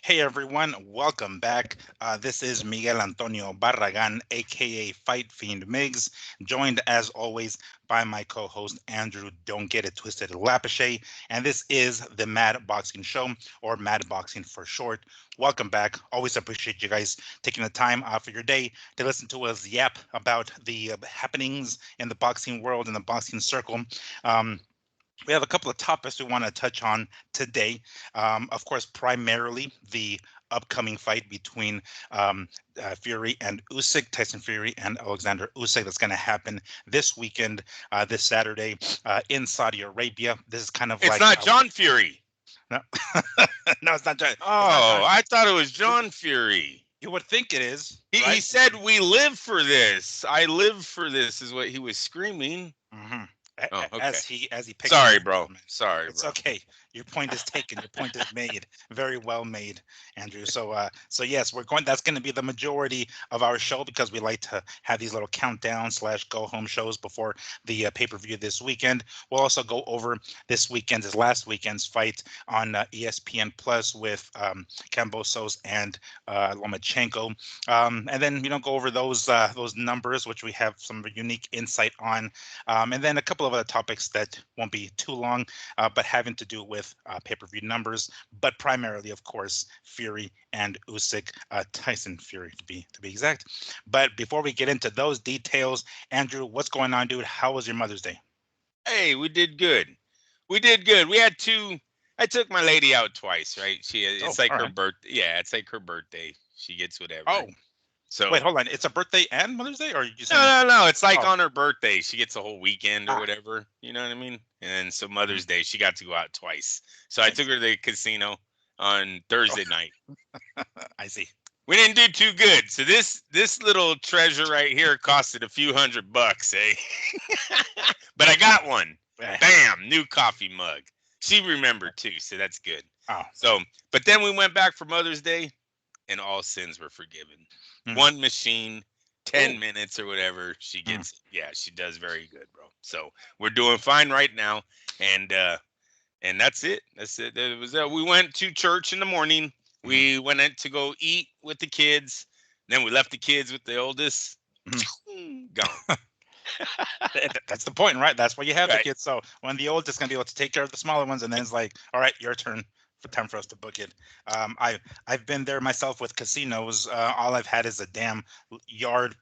Hey everyone, welcome back. This is Miguel Antonio Barragan, aka Fight Fiend Migs, joined as always by my co-host Andrew Don't Get It Twisted Lapachet, and this is the Mad Boxing Show, or Mad Boxing for short. Welcome back. Always appreciate you guys taking the time off of your day to listen to us yap about the happenings in the boxing world and the boxing circle. Um, we have a couple of topics we want to touch on today. Of course, primarily the upcoming fight between Fury and Usyk, Tyson Fury and Alexander Usyk, that's going to happen this weekend, this Saturday in Saudi Arabia. This is kind of It's like not John Fury. no, no, it's not John. It's not Oh, John. I thought it was John Fury. You would think it is, He right? said, "We live for this. I live for this," is what he was screaming. hmm Oh, okay. as he picks on Sorry, his bro. helmet. Sorry, It's bro. okay. Your point is taken. Your point is made. Very well made, Andrew. So yes, we're going. That's going to be the majority of our show because we like to have these little countdown slash go home shows before the pay-per-view this weekend. We'll also go over this last weekend's fight on ESPN Plus with Kambosos and Lomachenko, and then go over those numbers which we have some unique insight on, and then a couple of other topics that won't be too long, but having to do with pay-per-view numbers, but primarily, of course, Fury and Usyk, Tyson Fury to be exact. But before we get into those details, Andrew, what's going on, dude? How was your Mother's Day? Hey, we did good. We did good. We had two. I took my lady out twice, right? Oh, It's like all her right. birthday. Yeah, it's like her birthday. She gets whatever. Oh, wait, So hold on. It's a birthday and Mother's Day, or are you no, saying it's? no, no. It's like Oh, on her birthday, she gets a whole weekend or ah, whatever. You know what I mean? And then so mhm, Mother's Day, she got to go out twice. So I took nice. her to the casino on Thursday Oh, night. I see. We didn't do too good. So this little treasure right here costed a few $100, eh? But I got one. Eh, Bam, new coffee mug. She remembered too, so that's good. Oh, So, but then we went back for Mother's Day, and all sins were forgiven. mm, One machine, oh, 10 minutes or whatever, she mm, gets it. Yeah, she does very good, bro. So we're doing fine right now, and that's it. That's it. It was. We went to church in the morning. mhm, We went in to go eat with the kids. Then we left the kids with the oldest. mhm. Gone. That's the point, right? That's why you have the Right. kids. So when the oldest is gonna be able to take care of the smaller ones, and then it's like, all right, your turn. For time for us to book it. I've been there myself with casinos. All I've had is a damn yard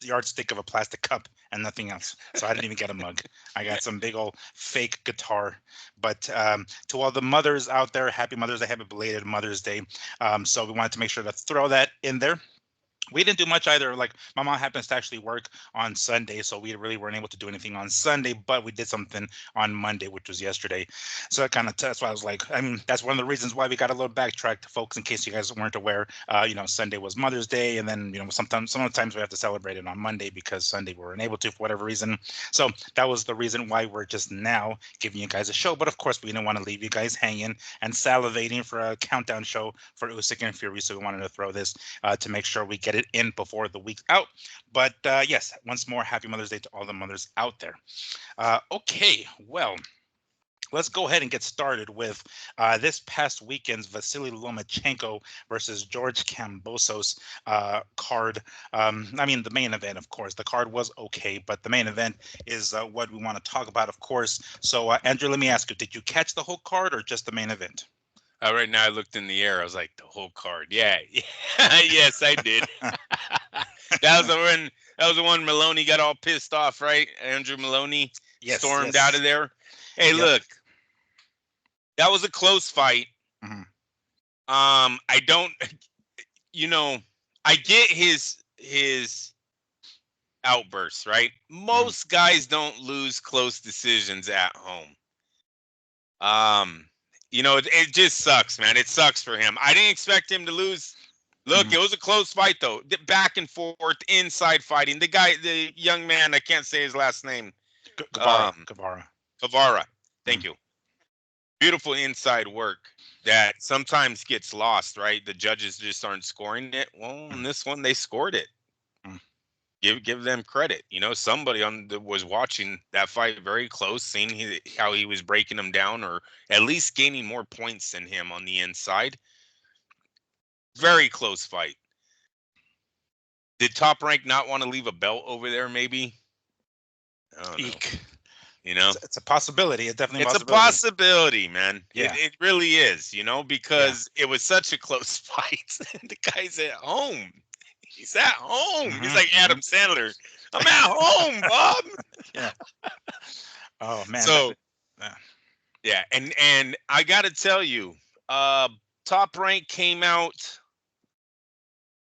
yardstick of a plastic cup and nothing else. So I didn't even get a mug. I got some big old fake guitar. But to all the mothers out there, happy Mother's Day, happy belated Mother's Day. So we wanted to make sure to throw that in there. We didn't do much either. Like my mom happens to actually work on Sunday, so we really weren't able to do anything on Sunday. But we did something on Monday, which was yesterday. So that's why I was like, I mean, that's one of the reasons why we got a little backtracked, folks. In case you guys weren't aware, Sunday was Mother's Day, and then sometimes we have to celebrate it on Monday because Sunday we weren't able to for whatever reason. So that was the reason why we're just now giving you guys a show. But of course, we didn't want to leave you guys hanging and salivating for a countdown show for Usyk and Fury. So we wanted to throw this to make sure we get it in before the week's out. But yes, once more, happy Mother's Day to all the mothers out there. Okay, well, let's go ahead and get started with this past weekend's Vasily Lomachenko versus George Kambosos card. I mean, the main event, of course. The card was okay, but the main event is what we want to talk about, of course. So, Andrew, let me ask you: did you catch the whole card or just the main event? Right now, I looked in the air. I was like, the whole card. Yeah, yeah. Yes, I did. That was the one. That was the one Maloney got all pissed off, right? Andrew Maloney Yes, stormed out yes. of there. Hey, Yep. look, that was a close fight. Mhm. I don't, you know, I get his outbursts, right? Mhm. Most guys don't lose close decisions at home. Um, it just sucks, man. It sucks for him. I didn't expect him to lose. Look, Mhm. it was a close fight though. Back and forth, inside fighting. The young man, I can't say his last name. Guevara. Um, Guevara. Favara. Thank Mhm. you. Beautiful inside work that sometimes gets lost, right? The judges just aren't scoring it. Well, in Mhm. this one, they scored it. Mhm. Give them credit. Somebody was watching that fight very close, seeing how he was breaking him down, or at least gaining more points than him on the inside. Very close fight. Did Top Rank not want to leave a belt over there? Maybe. I don't know. Eek. You know, It's a possibility. It's definitely a it's a possibility. possibility, man. Yeah. It really is. You know, because it was such a close fight. The guy's at home. He's at home. He's like Adam Sandler. I'm at home, Bob. Yeah. Oh man. So yeah, and I gotta tell you, Top Rank came out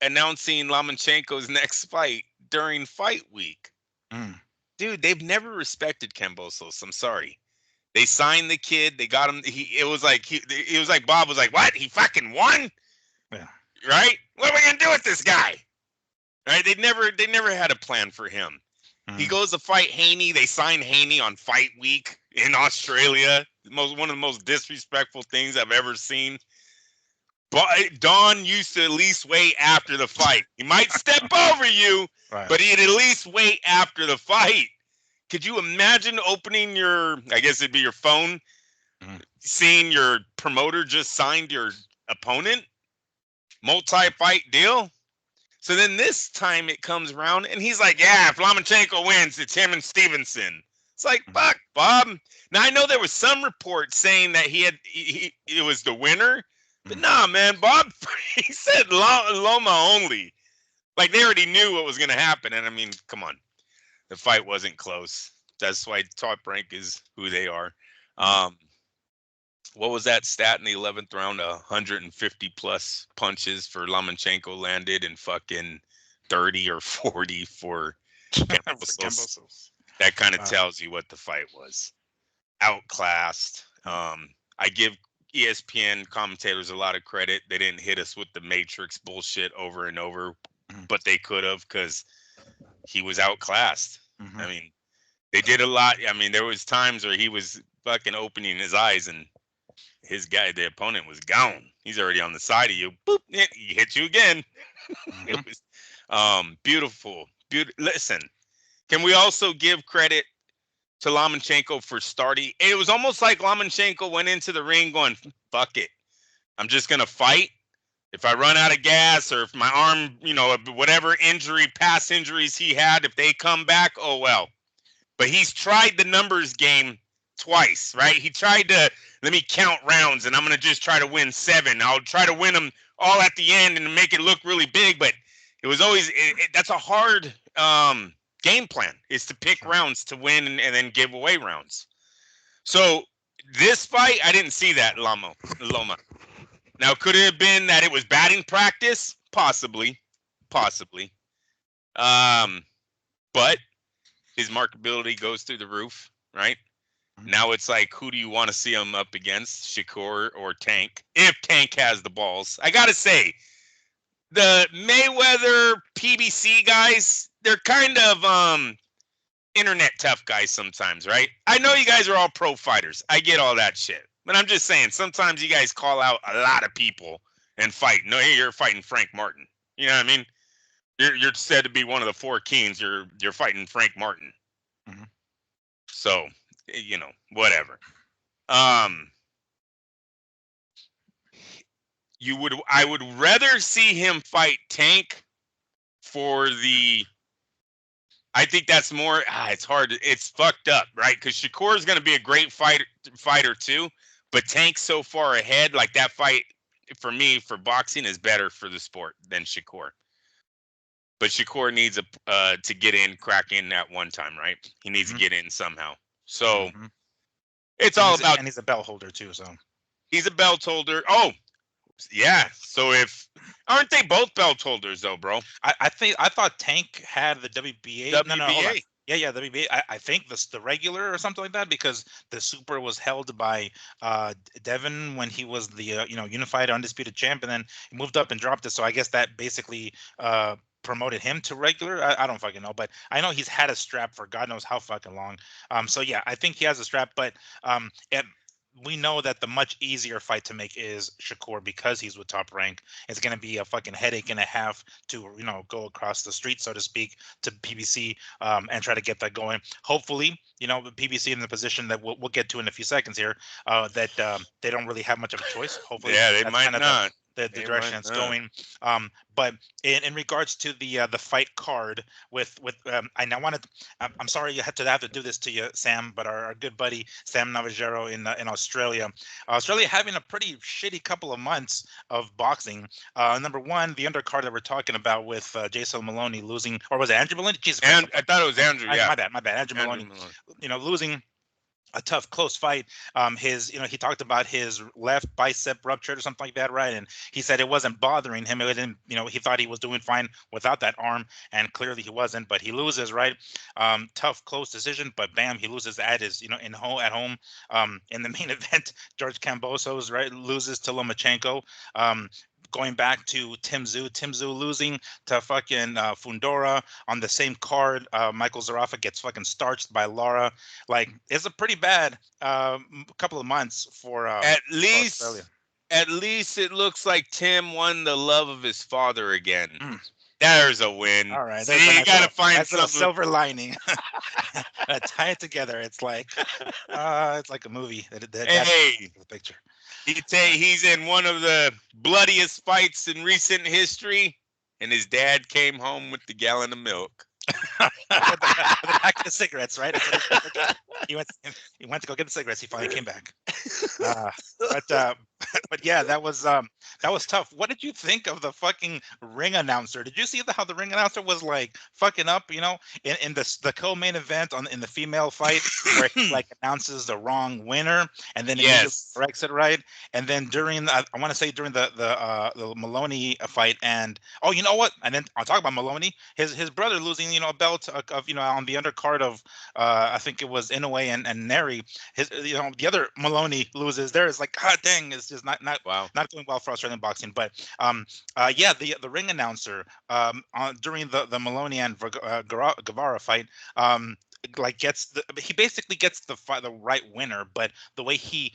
announcing Lomachenko's next fight during fight week. Dude, they've never respected Kambosos. I'm sorry. They signed the kid. They got him. It was like Bob was like, "What? He fucking won?" Yeah. Right? What are we gonna do with this guy? Right? They never had a plan for him. He goes to fight Haney. They signed Haney on fight week in Australia. One of the most disrespectful things I've ever seen. But Don used to at least wait after the fight. He might step over you, but he'd at least wait after the fight. Could you imagine opening I guess it'd be your phone, seeing your promoter just signed your opponent? Multi-fight deal? So then this time it comes around, and he's like, yeah, if Lomachenko wins, it's him and Stevenson. It's like, fuck, Bob. Now, I know there was some report saying that it was the winner, but nah, man, Bob, he said Loma only. Like, they already knew what was going to happen, and I mean, come on. The fight wasn't close. That's why Top Rank is who they are. What was that stat in the 11th round? 150 plus punches for Lomachenko landed and fucking 30 or 40 for Kambosos. That kind of tells you what the fight was. Outclassed. I give ESPN commentators a lot of credit. They didn't hit us with the Matrix bullshit over and over, but they could have, because he was outclassed. I mean, they did a lot. I mean, there was times where he was fucking opening his eyes and the opponent was gone. He's already on the side of you. Boop, he hit you again. It was beautiful. Listen, can we also give credit to Lomachenko for starting? It was almost like Lomachenko went into the ring going, fuck it. I'm just going to fight. If I run out of gas, or if my arm, whatever past injuries he had, if they come back, oh well. But he's tried the numbers game twice, right? He tried to, let me count rounds, and I'm going to just try to win 7. I'll try to win them all at the end and make it look really big. But it was always, that's a hard game plan, is to pick rounds to win and then give away rounds. So this fight, I didn't see that, Loma. Now, could it have been that it was batting practice? Possibly. But his marketability goes through the roof, right? Now it's like, who do you want to see him up against, Shakur or Tank? If Tank has the balls. I got to say, the Mayweather PBC guys, they're kind of internet tough guys sometimes, right? I know you guys are all pro fighters. I get all that shit. But I'm just saying, sometimes you guys call out a lot of people and fight. No, you're fighting Frank Martin. You know what I mean? You're said to be one of the 4 kings. You're fighting Frank Martin. So, whatever. I would rather see him fight Tank for the. I think that's more. It's hard. It's fucked up, right? Because Shakur is going to be a great fighter too. But Tank's so far ahead. Like, that fight for me, for boxing, is better for the sport than Shakur. But Shakur needs to get in, crack in at one time, right? He needs to get in somehow. So it's all about. And he's a belt holder too. So he's a belt holder. Oh, yeah. So aren't they both belt holders though, bro? I thought Tank had the WBA. No, hold on. Yeah, the WBA. I think the regular or something like that, because the super was held by Devin when he was the unified undisputed champ, and then he moved up and dropped it. So I guess that basically promoted him to regular. I don't fucking know, but I know he's had a strap for God knows how fucking long. So yeah, I think he has a strap, but we know that the much easier fight to make is Shakur, because he's with Top Rank. It's going to be a fucking headache and a half to, go across the street, so to speak, to PBC and try to get that going. Hopefully, the PBC in the position that we'll get to in a few seconds here, that they don't really have much of a choice. Hopefully, yeah, they might not. the direction it's going. But in regards to the fight card I now wanted, I'm sorry you had to have to do this to you, Sam, but our good buddy Sam Navajero in Australia, having a pretty shitty couple of months of boxing. Number one, the undercard that we're talking about with Jason Maloney losing, or was it Andrew Maloney? Jesus Christ, and I thought it was Andrew. Yeah, my bad. Andrew Maloney, losing a tough close fight. He talked about his left bicep ruptured or something like that, right? And he said it wasn't bothering him. It didn't, he thought he was doing fine without that arm, and clearly he wasn't. But he loses, right? Tough close decision, but bam, he loses at his, at home. In the main event, George Kambosos, right, loses to Lomachenko. Going back to Tim Tszyu losing to fucking Fundora on the same card. Michael Zarafa gets fucking starched by Lara. Like, it's a pretty bad couple of months for Australia. At least it looks like Tim won the love of his father again. There's a win. All right, so you gotta find some silver lining. Tie it together. It's like a movie. Hey, the picture. He's in one of the bloodiest fights in recent history, and his dad came home with the gallon of milk. with the pack of cigarettes, right? He went to go get the cigarettes. He finally came back. But yeah, that was tough. What did you think of the fucking ring announcer? Did you see how the ring announcer was like fucking up? In the co-main event in the female fight where he like announces the wrong winner and then corrects it, right? And then during I want to say during the Maloney fight, and oh, you know what? And then I'll talk about Maloney. His brother losing a belt of on the undercard of I think it was Inoue and Neri. The other Maloney loses. There is like, god dang, it's just not going well for Australian boxing. But the ring announcer during the Maloney and Guevara fight he basically gets the right winner, but the way he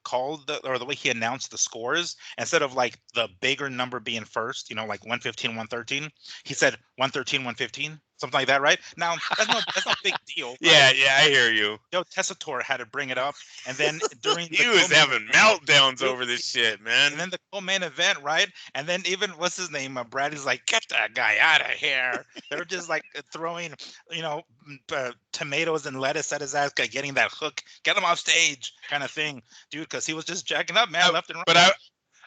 called the way he announced the scores, instead of like the bigger number being first, like 115 113, he said 113 115, something like that, right? Now that's no big deal. Right? Yeah, I hear you. Joe Tessitore had to bring it up, and then during he was having meltdowns over this shit, man. And then the co-main event, right? And then even what's his name? Brady's like, get that guy out of here. They're just like throwing, tomatoes and lettuce at his ass, getting that hook, get him off stage, kind of thing, dude. Because he was just jacking up, man, left and right. But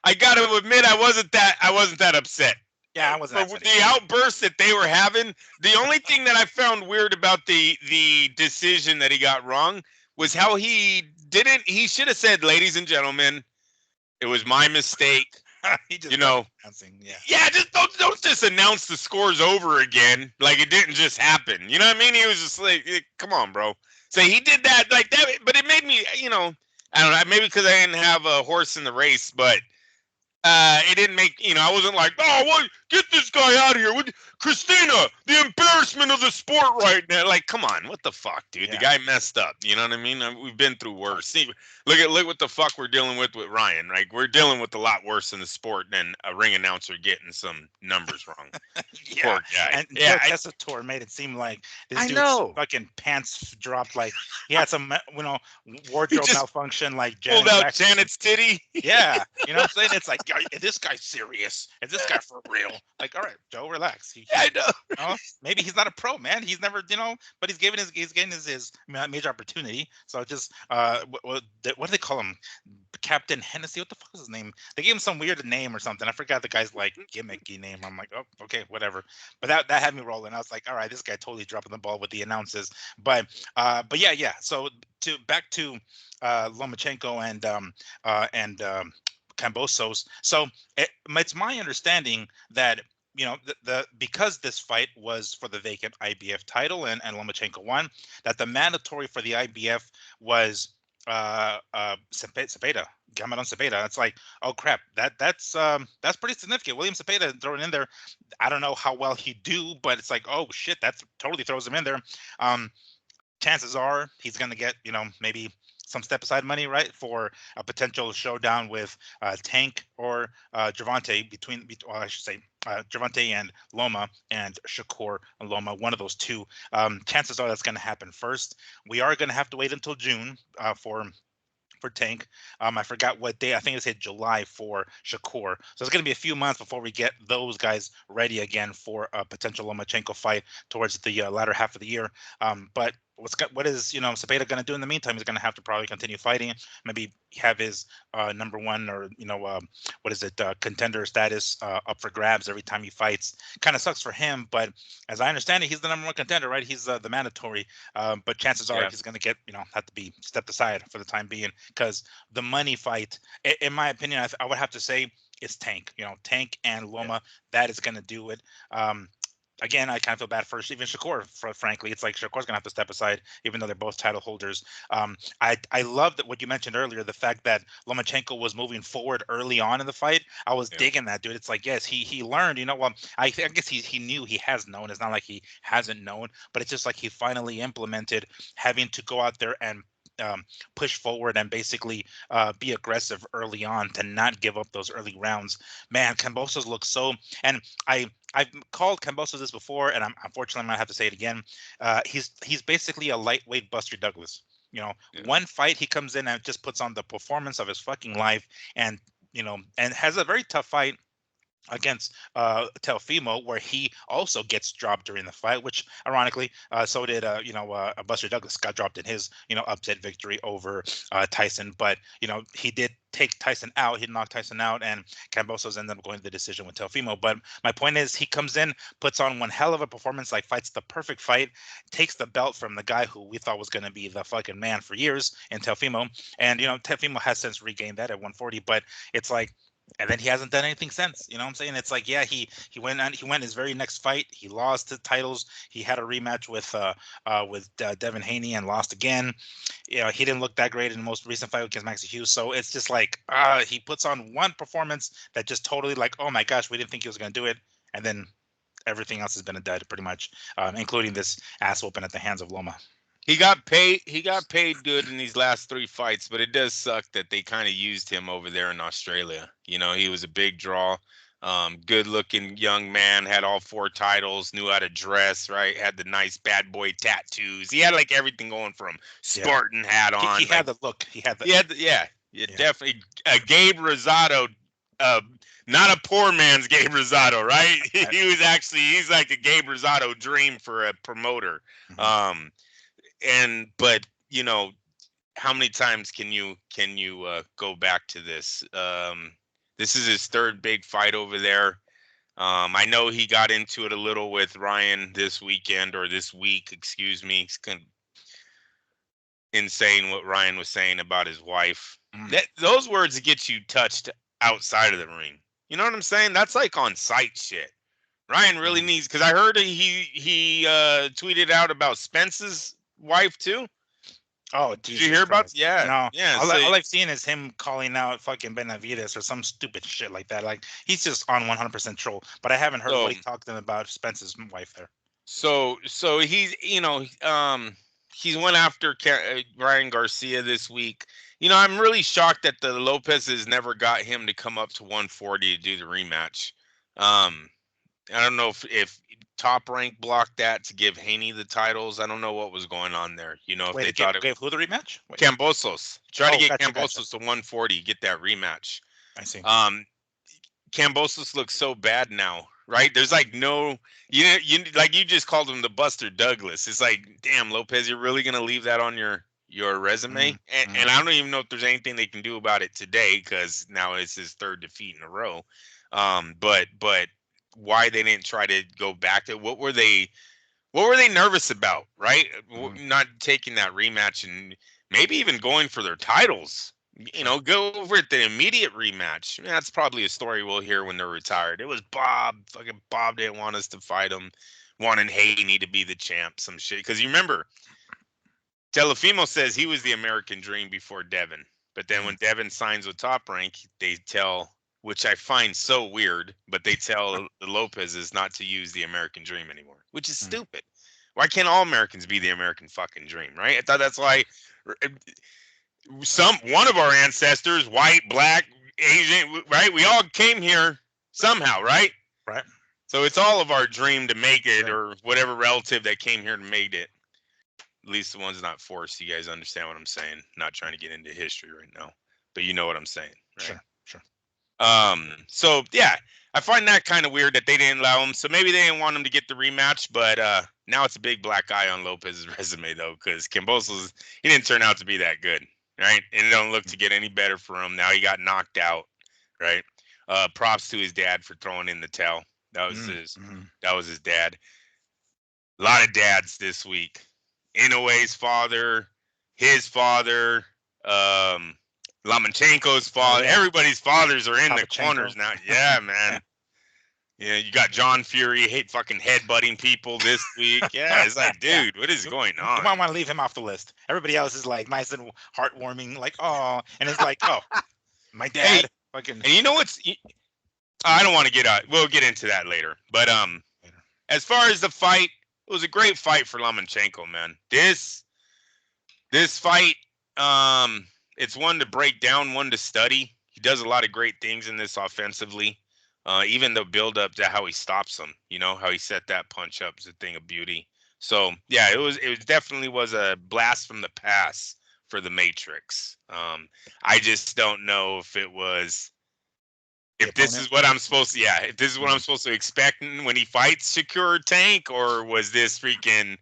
I got to admit, I wasn't that upset. Yeah, I wasn't. But the outbursts that they were having, the only thing that I found weird about the decision that he got wrong was how he didn't. He should have said, "Ladies and gentlemen, it was my mistake." He just announcing, just don't just announce the scores over again like it didn't just happen. You know what I mean? He was just like, "Come on, bro." So he did that like that, but it made me, I don't know, maybe because I didn't have a horse in the race, but. It didn't make, I wasn't like, oh, what? Get this guy out of here. Christina, the embarrassment of the sport right now. Like, come on, what the fuck, dude? Yeah. The guy messed up. You know what I mean? We've been through worse. See, look what the fuck we're dealing with Ryan. Like, we're dealing with a lot worse in the sport than a ring announcer getting some numbers wrong. Yeah. Poor guy. And Joe Tessitore made it seem like this dude's fucking pants dropped. Like, he had some, wardrobe malfunction. Like, pulled out Janet's titty. Yeah. You know what I'm saying? It's like, is this guy serious? Is this guy for real? Like, all right, Joe, relax. I know. Maybe he's not a pro, man. He's never, but he's getting his major opportunity. So just, what do they call him? Captain Hennessy? What the fuck is his name? They gave him some weird name or something. I forgot the guy's like gimmicky name. I'm like, oh, okay, whatever. But that had me rolling. I was like, all right, this guy totally dropping the ball with the announces. But yeah. So back to Lomachenko and Kambosos. So it's my understanding that because this fight was for the vacant IBF title and Lomachenko won, that the mandatory for the IBF was Cepeda, Cameron Cepeda. It's like, oh crap, that's pretty significant. William Cepeda thrown in there. I don't know how well he do, but it's like, oh shit, that totally throws him in there. Chances are he's gonna get maybe some step aside money, right, for a potential showdown with Tank or Gervonta I should say Gervonta and Loma, and Shakur and Loma, one of those two. Chances are that's going to happen first. We are going to have to wait until June for for Tank. I forgot what day. I think it said July for Shakur. So it's going to be a few months before we get those guys ready again for a potential Lomachenko fight towards the latter half of the year. But what is Zepeda going to do in the meantime? He's going to have to probably continue fighting. Maybe have his number one or contender status up for grabs every time he fights. Kind of sucks for him, but as I understand it, he's the number one contender, right? He's the mandatory. But chances are he's going to get have to be stepped aside for the time being, because the money fight, in my opinion, I would have to say it's Tank. Tank and Loma. That is going to do it. Again, I kind of feel bad for even Shakur. Frankly, it's like Shakur's gonna have to step aside, even though they're both title holders. I love that what you mentioned earlier, the fact that Lomachenko was moving forward early on in the fight. I was digging that, dude. It's like, yes, he learned. Well, I guess he knew, he has known. It's not like he hasn't known, but it's just like he finally implemented having to go out there and push forward and basically be aggressive early on, to not give up those early rounds. Man, Kambosos looks so, and I've called Kambosos this before, and unfortunately I'm gonna have to say it again. He's basically a lightweight Buster Douglas. One fight he comes in and just puts on the performance of his fucking life, and and has a very tough fight against Teofimo, where he also gets dropped during the fight, which ironically so did Buster Douglas got dropped in his upset victory over Tyson. But he did take Tyson out. He knocked Tyson out, and Kambosos ended up going to the decision with Teofimo. But my point is, he comes in, puts on one hell of a performance, like fights the perfect fight, takes the belt from the guy who we thought was going to be the fucking man for years in Teofimo. And Teofimo has since regained that at 140, but it's like, and then he hasn't done anything since. You know what I'm saying? It's like, yeah, he went his very next fight. He lost the titles. He had a rematch with Devin Haney and lost again. He didn't look that great in the most recent fight against Maxie Hughes. So it's just like he puts on one performance that just totally like, oh my gosh, we didn't think he was going to do it. And then everything else has been a dud pretty much, including this ass whooping at the hands of Loma. He got paid good in these last 3 fights, but it does suck that they kind of used him over there in Australia. He was a big draw, good looking young man, had all 4 titles, knew how to dress, right? Had the nice bad boy tattoos. He had like everything going for him. Spartan hat on. He had the look. Definitely a Gabe Rosado, not a poor man's Gabe Rosado, right? He's like a Gabe Rosado dream for a promoter. Mm-hmm. But how many times can you go back to this? This is his 3rd big fight over there. I know he got into it a little with Ryan this week, excuse me. It's kind of insane what Ryan was saying about his wife. Those words get you touched outside of the ring. You know what I'm saying? That's like on site shit. Ryan really needs, because I heard he tweeted out about Spence's wife too. Oh, did you hear about? Yeah, no. Yeah. All I've seen is him calling out fucking Benavides or some stupid shit like that. Like, he's just on 100% troll. But I haven't heard what he talked to him about Spence's wife there. So he's he's went after Ryan Garcia this week. I'm really shocked that the Lopez's never got him to come up to 140 to do the rematch. I don't know if Top Rank blocked that to give Haney the titles. I don't know what was going on there. If they thought it gave who the rematch? Kambosos. Try to get Kambosos to 140, get that rematch. I see. Kambosos looks so bad now, right? There's like no, you like you just called him the Buster Douglas. It's like, damn, Lopez, you're really gonna leave that on your resume? And I don't even know if there's anything they can do about it today, because now it's his 3rd defeat in a row. But why they didn't try to go back to what were they nervous about, right? Not taking that rematch and maybe even going for their titles. Go over it, the immediate rematch. That's probably a story we'll hear when they're retired. It was Bob. Fucking Bob didn't want us to fight him, wanting Haney to be the champ, some shit. Because you remember, Teofimo says he was the American dream before Devin. But then when Devin signs with Top Rank, they tell, which I find so weird, but they tell the Lopez's not to use the American dream anymore, which is stupid. Why can't all Americans be the American fucking dream, right? I thought that's why one of our ancestors, white, black, Asian, right? We all came here somehow, right? Right. So it's all of our dream to make it, or whatever relative that came here to make it. At least the ones not forced. You guys understand what I'm saying? Not trying to get into history right now, but you know what I'm saying, right? Sure. So yeah, I find that kind of weird that they didn't allow him. So maybe they didn't want him to get the rematch, but now it's a big black eye on Lopez's resume though, because Kambosos, he didn't turn out to be that good, right? And it don't look to get any better for him. Now he got knocked out, right? Props to his dad for throwing in the towel. That was his dad. A lot of dads this week. Inoue's father, his father, Lomachenko's father. Everybody's fathers are in the corners now. Yeah, man. Yeah, you got John Fury fucking headbutting people this week. Yeah, it's like, dude, what is going on? You might want to leave him off the list. Everybody else is like nice and heartwarming, like, oh, and it's like, oh, my dad. Fucking. And you know what's? I don't want to get out. We'll get into that later. But as far as the fight, it was a great fight for Lomachenko, man. This fight, it's one to break down, one to study. He does a lot of great things in this offensively. Even the build up to how he stops him, you know, how he set that punch up is a thing of beauty. So yeah, it definitely was a blast from the past for the Matrix. I just don't know if it was. If this is what I'm supposed to, if this is what I'm supposed to expect when he fights Shakur Tank, or was this freaking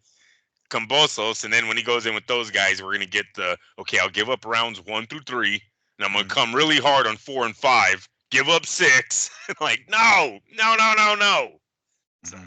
Kambosos? And then when he goes in with those guys, we're gonna get I'll give up rounds 1 through 3, and I'm gonna come really hard on 4 and 5. Give up 6. Like no. So.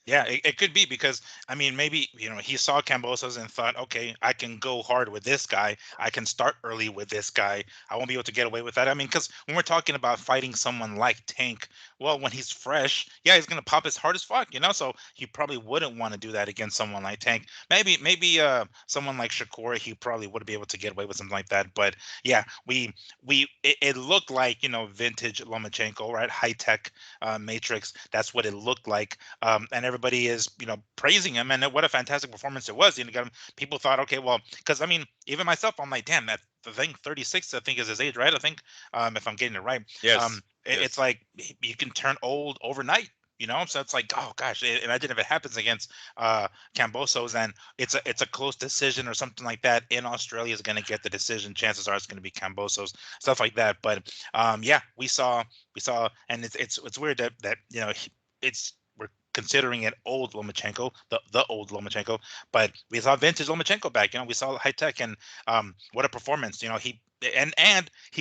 Yeah, it could be because, I mean, maybe, you know, he saw Kambosos and thought, okay, I can go hard with this guy. I can start early with this guy. I won't be able to get away with that. I mean, because when we're talking about fighting someone like Tank, well, when he's fresh, yeah, he's going to pop as hard as fuck, you know? So he probably wouldn't want to do that against someone like Tank. Maybe someone like Shakur, he probably would be able to get away with something like that. But yeah, it looked like, you know, vintage Lomachenko, right? High-tech Matrix. That's what it looked like. And everybody is, you know, praising him, and what a fantastic performance it was. You know, people thought, okay, well, because I mean, even myself, I'm like, damn, that the thing 36, I think, is his age, right? I think, if I'm getting it right. Yes. It's like you can turn old overnight. You know, so it's like, oh gosh, imagine if it happens against Kambosos and it's a close decision or something like that. In Australia is going to get the decision. Chances are it's going to be Kambosos, stuff like that. But yeah, we saw, and it's weird that you know we're considering it old Lomachenko, the old Lomachenko, but we saw vintage Lomachenko back. You know, we saw high tech, and what a performance. You know, he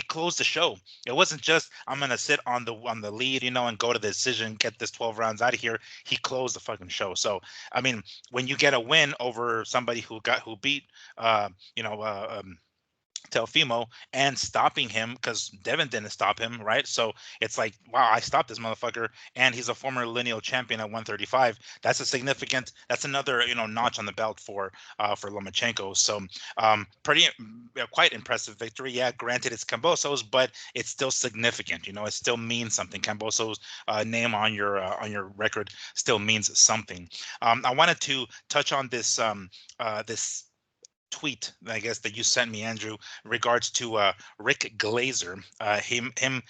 closed the show. It wasn't just I'm gonna sit on the lead, you know, and go to the decision, get this 12 rounds out of here. He closed the fucking show. So I mean, when you get a win over somebody who beat Teofimo and stopping him, because Devin didn't stop him, right? So it's like, wow, I stopped this motherfucker, and he's a former lineal champion at 135. That's another, you know, notch on the belt for Lomachenko. So quite impressive victory. Yeah, granted it's Kambosos, but it's still significant. You know, it still means something. Kambosos' name on your record still means something. I wanted to touch on this this tweet, I guess, that you sent me, Andrew, in regards to Rick Glazer. Him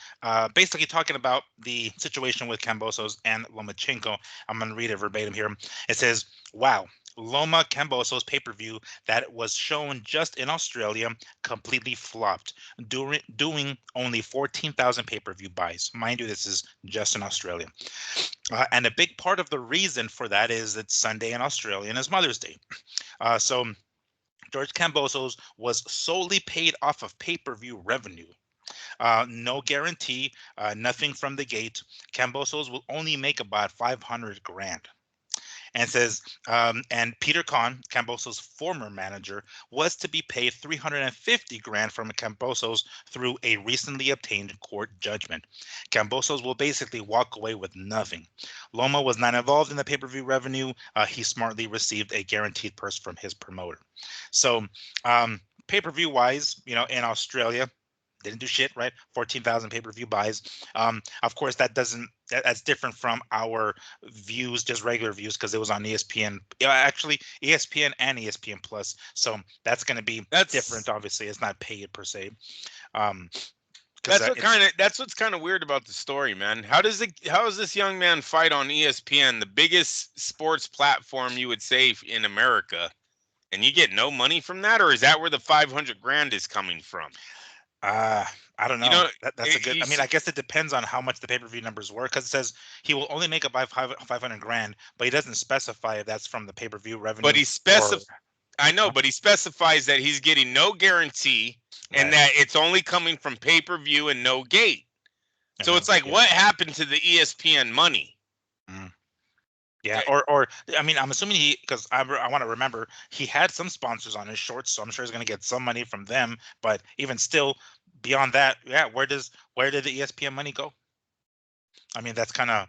basically talking about the situation with Kambosos and Lomachenko. I'm going to read it verbatim here. It says, wow, Loma Kambosos pay-per-view that was shown just in Australia completely flopped, doing only 14,000 pay-per-view buys. Mind you, this is just in Australia. And a big part of the reason for that is it's Sunday in Australia and it's Mother's Day. So George Kambosos was solely paid off of pay-per-view revenue. No guarantee, nothing from the gate. Kambosos will only make about 500 grand. And says, and Peter Kahn, Kambosos' former manager, was to be paid 350 grand from Kambosos through a recently obtained court judgment. Kambosos will basically walk away with nothing. Loma was not involved in the pay-per-view revenue. He smartly received a guaranteed purse from his promoter. So pay-per-view wise, you know, in Australia, didn't do shit, right? 14,000 pay-per-view buys. Of course, that's different from our views, just regular views, because it was on ESPN. Actually, ESPN and ESPN Plus. So that's going to be different. Obviously, it's not paid per se. That's what's kind of weird about the story, man. How does this young man fight on ESPN, the biggest sports platform you would say in America, And you get no money from that, or is that where the 500 grand is coming from? I don't know. You know, That's a good. I mean, I guess it depends on how much the pay-per-view numbers were, because it says he will only make about 500 grand, but he doesn't specify if that's from the pay-per-view revenue. but I know, but he specifies that he's getting no guarantee and that it's only coming from pay-per-view and no gate. So it's like, what happened to the ESPN money? Yeah, or I mean, I'm assuming because I want to remember he had some sponsors on his shorts, so I'm sure he's going to get some money from them. But even still, beyond that, yeah, where did the ESPN money go? I mean, that's kind of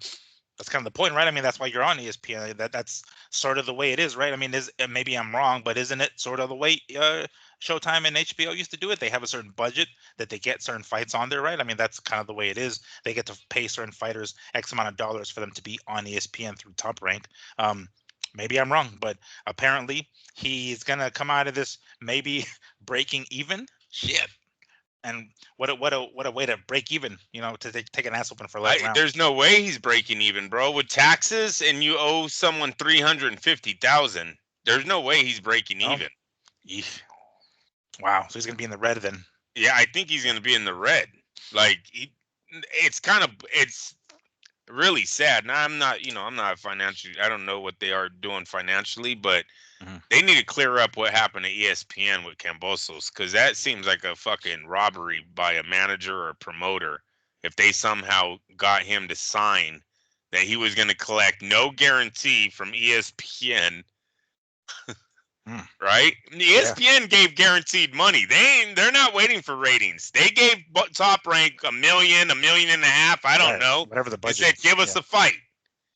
the point, right? I mean, that's why you're on ESPN. That's sort of the way it is, right? I mean, maybe I'm wrong, but isn't it sort of the way Showtime and HBO used to do it? They have a certain budget that they get certain fights on there, right? I mean, that's kind of the way it is. They get to pay certain fighters X amount of dollars for them to be on ESPN through Top Rank. Maybe I'm wrong, but apparently he's gonna come out of this maybe breaking even. Shit. And what a way to break even, to take an ass open for last round. There's no way he's breaking even, bro. With taxes and you owe someone $350,000, there's no way he's breaking even. Wow, so he's gonna be in the red then. Yeah, I think he's gonna be in the red. Like it's really sad. Now I'm not a financial. I don't know what they are doing financially, but they need to clear up what happened to ESPN with Kambosos, because that seems like a fucking robbery by a manager or a promoter. If they somehow got him to sign that he was going to collect no guarantee from ESPN, right? ESPN gave guaranteed money. They're not waiting for ratings. They gave Top Rank $1 million, $1.5 million. I don't know. Whatever the budget. They said, give us a fight.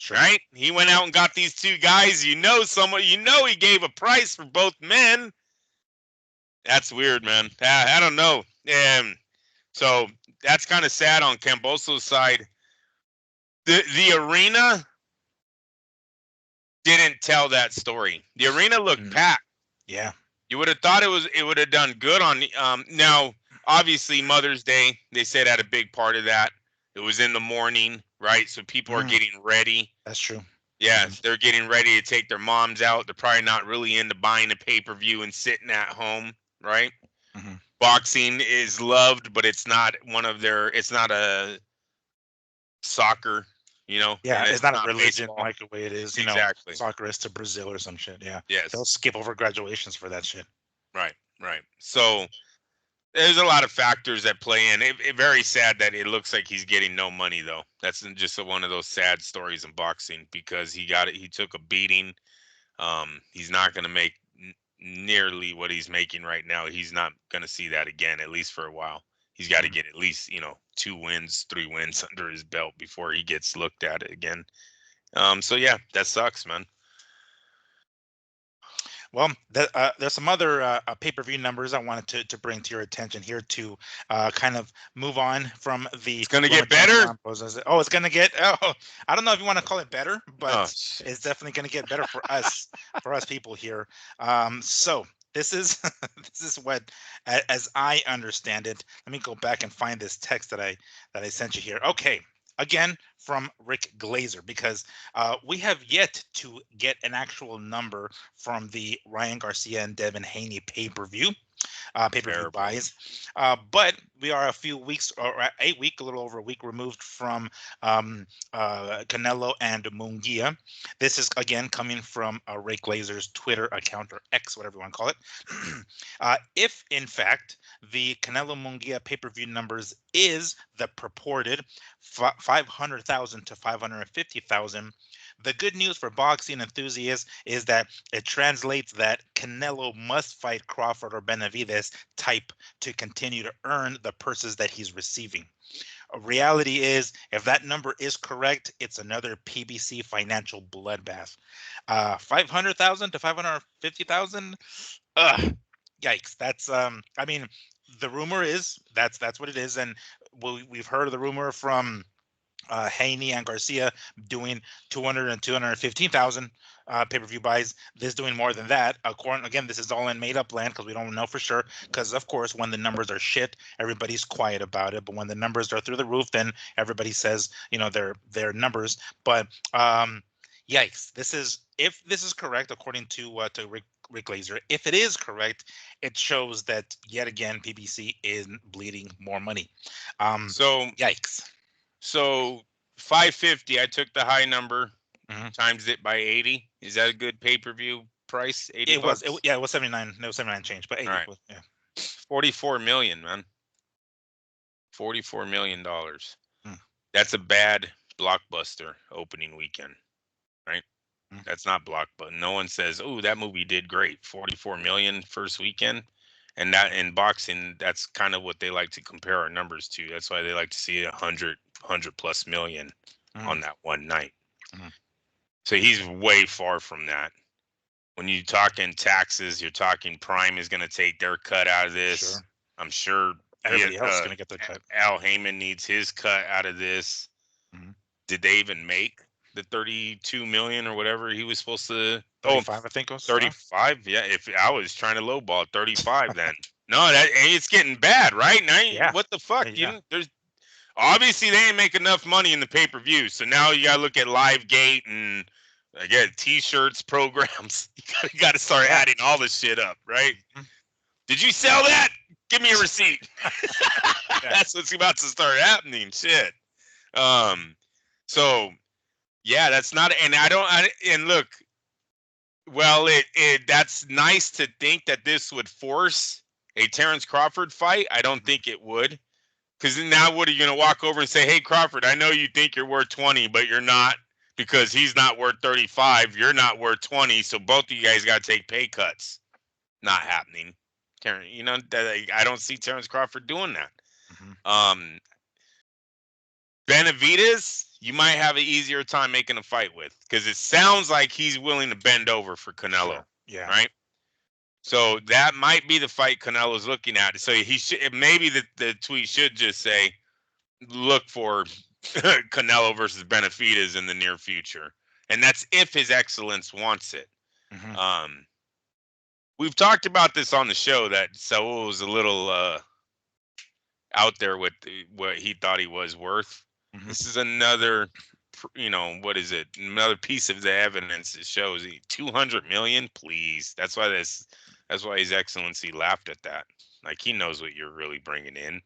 Sure. Right? He went out and got these two guys. He gave a price for both men. That's weird, man. I don't know. So that's kind of sad on Kambosos' side. The arena didn't tell that story. The arena looked packed. Yeah. You would have thought it would have done good on now, obviously Mother's Day, they said had a big part of that. It was in the morning, right? So people are getting ready. That's true. Yeah, they're getting ready to take their moms out. They're probably not really into buying a pay-per-view and sitting at home, right? Boxing is loved, but it's not it's not a soccer, Yeah, it's not a religion baseball. Like the way it is, exactly. Soccer is to Brazil or some shit, yeah. Yes. They'll skip over graduations for that shit. Right. So there's a lot of factors that play in. It's very sad that it looks like he's getting no money, though. That's just one of those sad stories in boxing, because he took a beating. He's not going to make nearly what he's making right now. He's not going to see that again, at least for a while. He's got to get at least 2 wins, 3 wins under his belt before he gets looked at it again. So yeah, that sucks, man. Well, there's some other pay-per-view numbers I wanted to bring to your attention here to kind of move on from the. It's going to get better? It's going to get. Oh, I don't know if you want to call it better, but it's definitely going to get better for us, people here. So this is what, as I understand it. Let me go back and find this text that I sent you here. Okay. Again, from Rick Glazer, because we have yet to get an actual number from the Ryan Garcia and Devin Haney pay-per-view buys. But we are a few weeks, or a little over a week removed from Canelo and Munguia. This is, again, coming from Rick Glazer's Twitter account, or X, whatever you want to call it. If, in fact, the Canelo Munguia pay-per-view numbers is the purported 500,000 to 550,000, the good news for boxing enthusiasts is that it translates that Canelo must fight Crawford or Benavidez type to continue to earn the purses that he's receiving. Reality is, if that number is correct, it's another PBC financial bloodbath. 500,000 to 550,000. Yikes! That's I mean, the rumor is that's what it is, and we've heard the rumor from Haney and Garcia doing 200 and 215,000 pay-per-view buys. This doing more than that. Again, this is all in made-up land because we don't know for sure. Because of course, when the numbers are shit, everybody's quiet about it. But when the numbers are through the roof, then everybody says, their numbers. But yikes! If this is correct, according to Rick Rick Laser. If it is correct, it shows that yet again PBC is bleeding more money. So Yikes. So 550, I took the high number, Mhm. times it by 80. Is that a good pay-per-view price? 80 It was, bucks? yeah, it was 79. No, 79 change, but All 80 right. was, yeah. 44 million, man. $44 million. Mm. That's a bad blockbuster opening weekend, right? Mm. That's not blockbuster. No one says, "Oh, that movie did great." 44 million first weekend. And that in boxing, that's kind of what they like to compare our numbers to. That's why they like to see 100 plus million on that one night. Mm. So he's way far from that. When you're talking taxes, you're talking Prime is going to take their cut out of this. Sure. I'm sure Everybody else is going to get their cut. Al Heyman needs his cut out of this. Mhm. Did they even make the 32 million or whatever he was supposed to? 35, I think it was. 35. Yeah, if I was trying to lowball 35, then no, that it's getting bad, right? Now, Yeah. what the fuck? Yeah. There's obviously they ain't make enough money in the pay-per-view, so now you gotta look at LiveGate and again T-shirts, programs. You gotta start adding all this shit up, right? Mhm. Did you sell that? Give me a receipt. That's what's about to start happening. Shit. So yeah, that's not, and and look, well, that's nice to think that this would force a Terrence Crawford fight. I don't think it would. Because now what are you going to walk over and say, "Hey, Crawford, I know you think you're worth 20, but you're not because he's not worth 35. You're not worth 20. So both of you guys got to take pay cuts." Not happening. I don't see Terrence Crawford doing that. Mm-hmm. Benavidez, you might have an easier time making a fight with because it sounds like he's willing to bend over for Canelo. Sure. Yeah. Right? So that might be the fight Canelo's looking at. So he should, maybe the tweet should just say, look for Canelo versus Benavidez in the near future. And that's if His Excellence wants it. Mm-hmm. We've talked about this on the show that Saul was a little out there with what he thought he was worth. Mm-hmm. This is another, what is it? Another piece of the evidence that shows 200 million, please. That's why His Excellency laughed at that. Like he knows what you're really bringing in.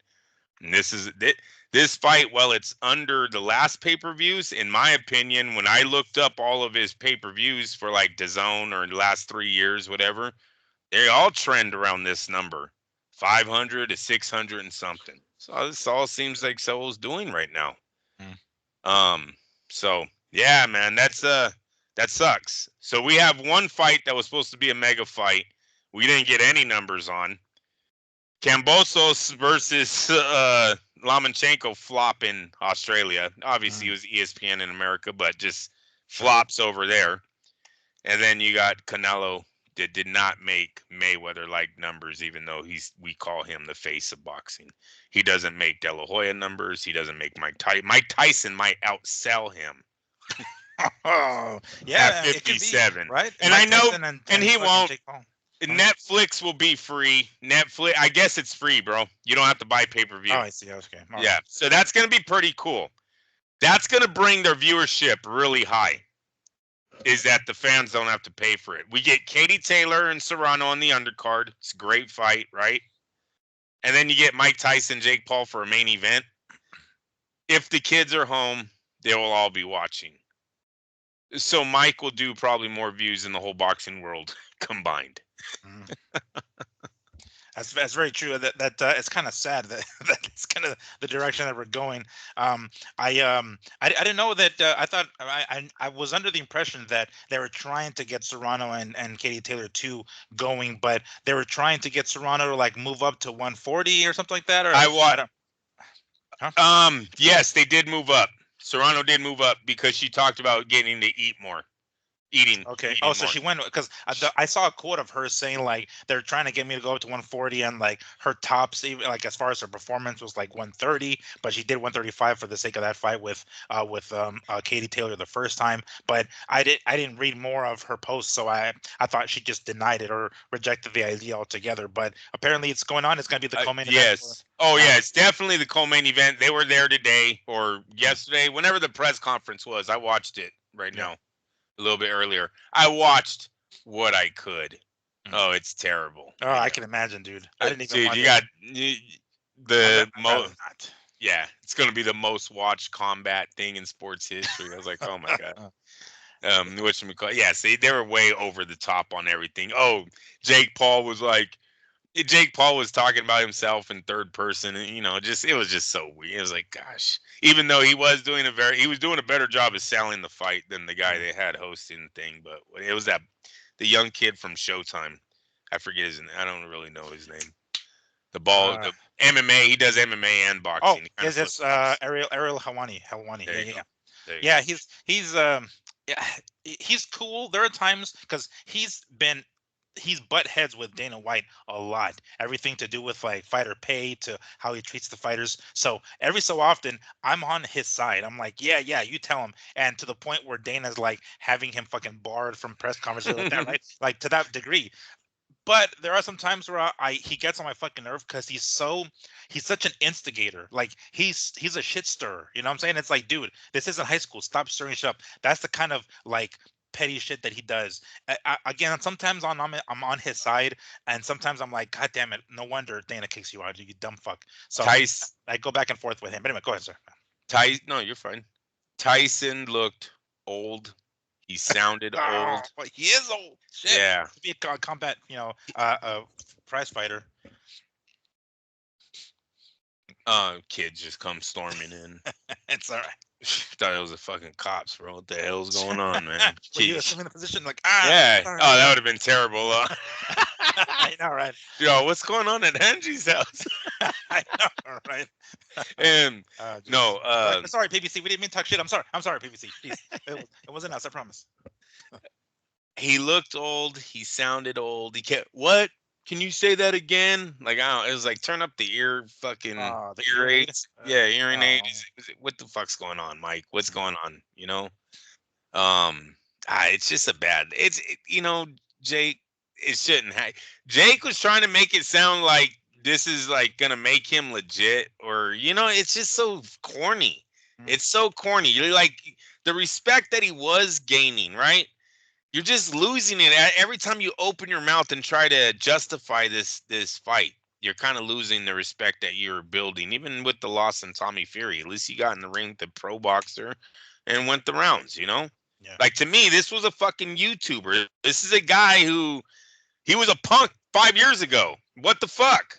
And this fight, while it's under the last pay-per-views, in my opinion, when I looked up all of his pay-per-views for like DAZN or the last 3 years, whatever, they all trend around this number, 500 to 600 and something. So this all seems like Saul's doing right now. So yeah, man, that sucks. So we have one fight that was supposed to be a mega fight. We didn't get any numbers on. Kambosos versus Lomachenko flop in Australia. Obviously, it was ESPN in America, but just flops over there. And then you got Canelo that did not make Mayweather like numbers, even though we call him the face of boxing. He doesn't make De La Hoya numbers. He doesn't make Mike Tyson. Mike Tyson might outsell him. Oh, yeah, at 57, right? And Mike I know, Tyson and he won't. Netflix will be free. Netflix, I guess it's free, bro. You don't have to buy pay-per-view. Oh, I see. Okay. Yeah, so that's going to be pretty cool. That's going to bring their viewership really high, is that the fans don't have to pay for it. We get Katie Taylor and Serrano on the undercard. It's a great fight, right? And then you get Mike Tyson, Jake Paul for a main event. If the kids are home, they will all be watching. So Mike will do probably more views than the whole boxing world combined. That's very true. That it's kind of sad that that's kind of the direction that we're going. I didn't know that. I thought I was under the impression that they were trying to get Serrano and Katie Taylor 2 going, but they were trying to get Serrano to like move up to 140 or something like that. Or I don't. Huh? Yes, they did move up. Serrano did move up because she talked about getting to eat more. Eating. Oh, so she went because I saw a quote of her saying like they're trying to get me to go up to 140, and like her tops, even like as far as her performance was like 130, but she did 135 for the sake of that fight with Katie Taylor the first time. But I didn't read more of her post, so I thought she just denied it or rejected the idea altogether. But apparently it's going on. It's going to be the co-main event. Yes. Yeah, it's definitely the co-main event. They were there today or yesterday, whenever the press conference was. I watched it right now. A little bit earlier. I watched what I could. Oh, it's terrible. Oh, I can imagine, dude. I didn't even Dude, watch you it. got the I'd rather not. yeah, it's gonna be the most watched combat thing in sports history. I was like, oh my god. Yeah, see, they were way over the top on everything. Oh, Jake Paul was like, Jake Paul was talking about himself in third person, and just it was just so weird. It was like, gosh, even though he was doing a better job of selling the fight than the guy they had hosting the thing. But it was the young kid from Showtime. I forget his name. I don't really know his name. The MMA. He does MMA and Oh, boxing. He kind yes, of flips it's flops. Ariel Helwani. There Yeah, you yeah, go. yeah. There you Yeah, go. yeah, he's cool. There are times because he's butt heads with Dana White a lot. Everything to do with like fighter pay to how he treats the fighters. So every so often I'm on his side. I'm like, yeah, yeah, you tell him. And to the point where Dana's like having him fucking barred from press conferences like that, right? Like to that degree. But there are some times where he gets on my fucking nerve because he's such an instigator. Like he's a shit stirrer. You know what I'm saying? It's like, dude, this isn't high school. Stop stirring shit up. That's the kind of like petty shit that he does. Again, sometimes I'm on his side, and sometimes I'm like, God damn it, no wonder Dana kicks you out, you dumb fuck. So Tyson. I go back and forth with him. But anyway, go ahead, sir. No, you're fine. Tyson looked old. He sounded Oh, old. but he is old. Shit. Yeah. To be a combat, prize fighter. Kid just come storming in. It's all right. Thought it was a fucking cops, bro. What the hell's going on, man? Were you Jeez. assuming the position like Yeah. sorry, Oh, that would have been terrible. I know, right? Yo, what's going on at Angie's house? I know, right? And no, sorry, PPC. We didn't mean to talk shit. I'm sorry, PPC. Please, it wasn't us. I promise. he looked old. He sounded old. He kept what? Can you say that again? Like I don't. It was like turn up the The ear ear aid. aids. Yeah, hearing aid. Oh. What the fuck's going on, Mike? What's going on? It's just a bad. Jake. It shouldn't have. Jake was trying to make it sound like this is like gonna make him legit, or it's just so corny. It's so corny. You're like the respect that he was gaining, right? You're just losing it every time you open your mouth and try to justify this fight. You're kind of losing the respect that you're building, even with the loss in Tommy Fury. At least you got in the ring with the pro boxer and went the rounds. Yeah. Like to me, this was a fucking YouTuber. This is a guy who he was a punk 5 years ago. What the fuck?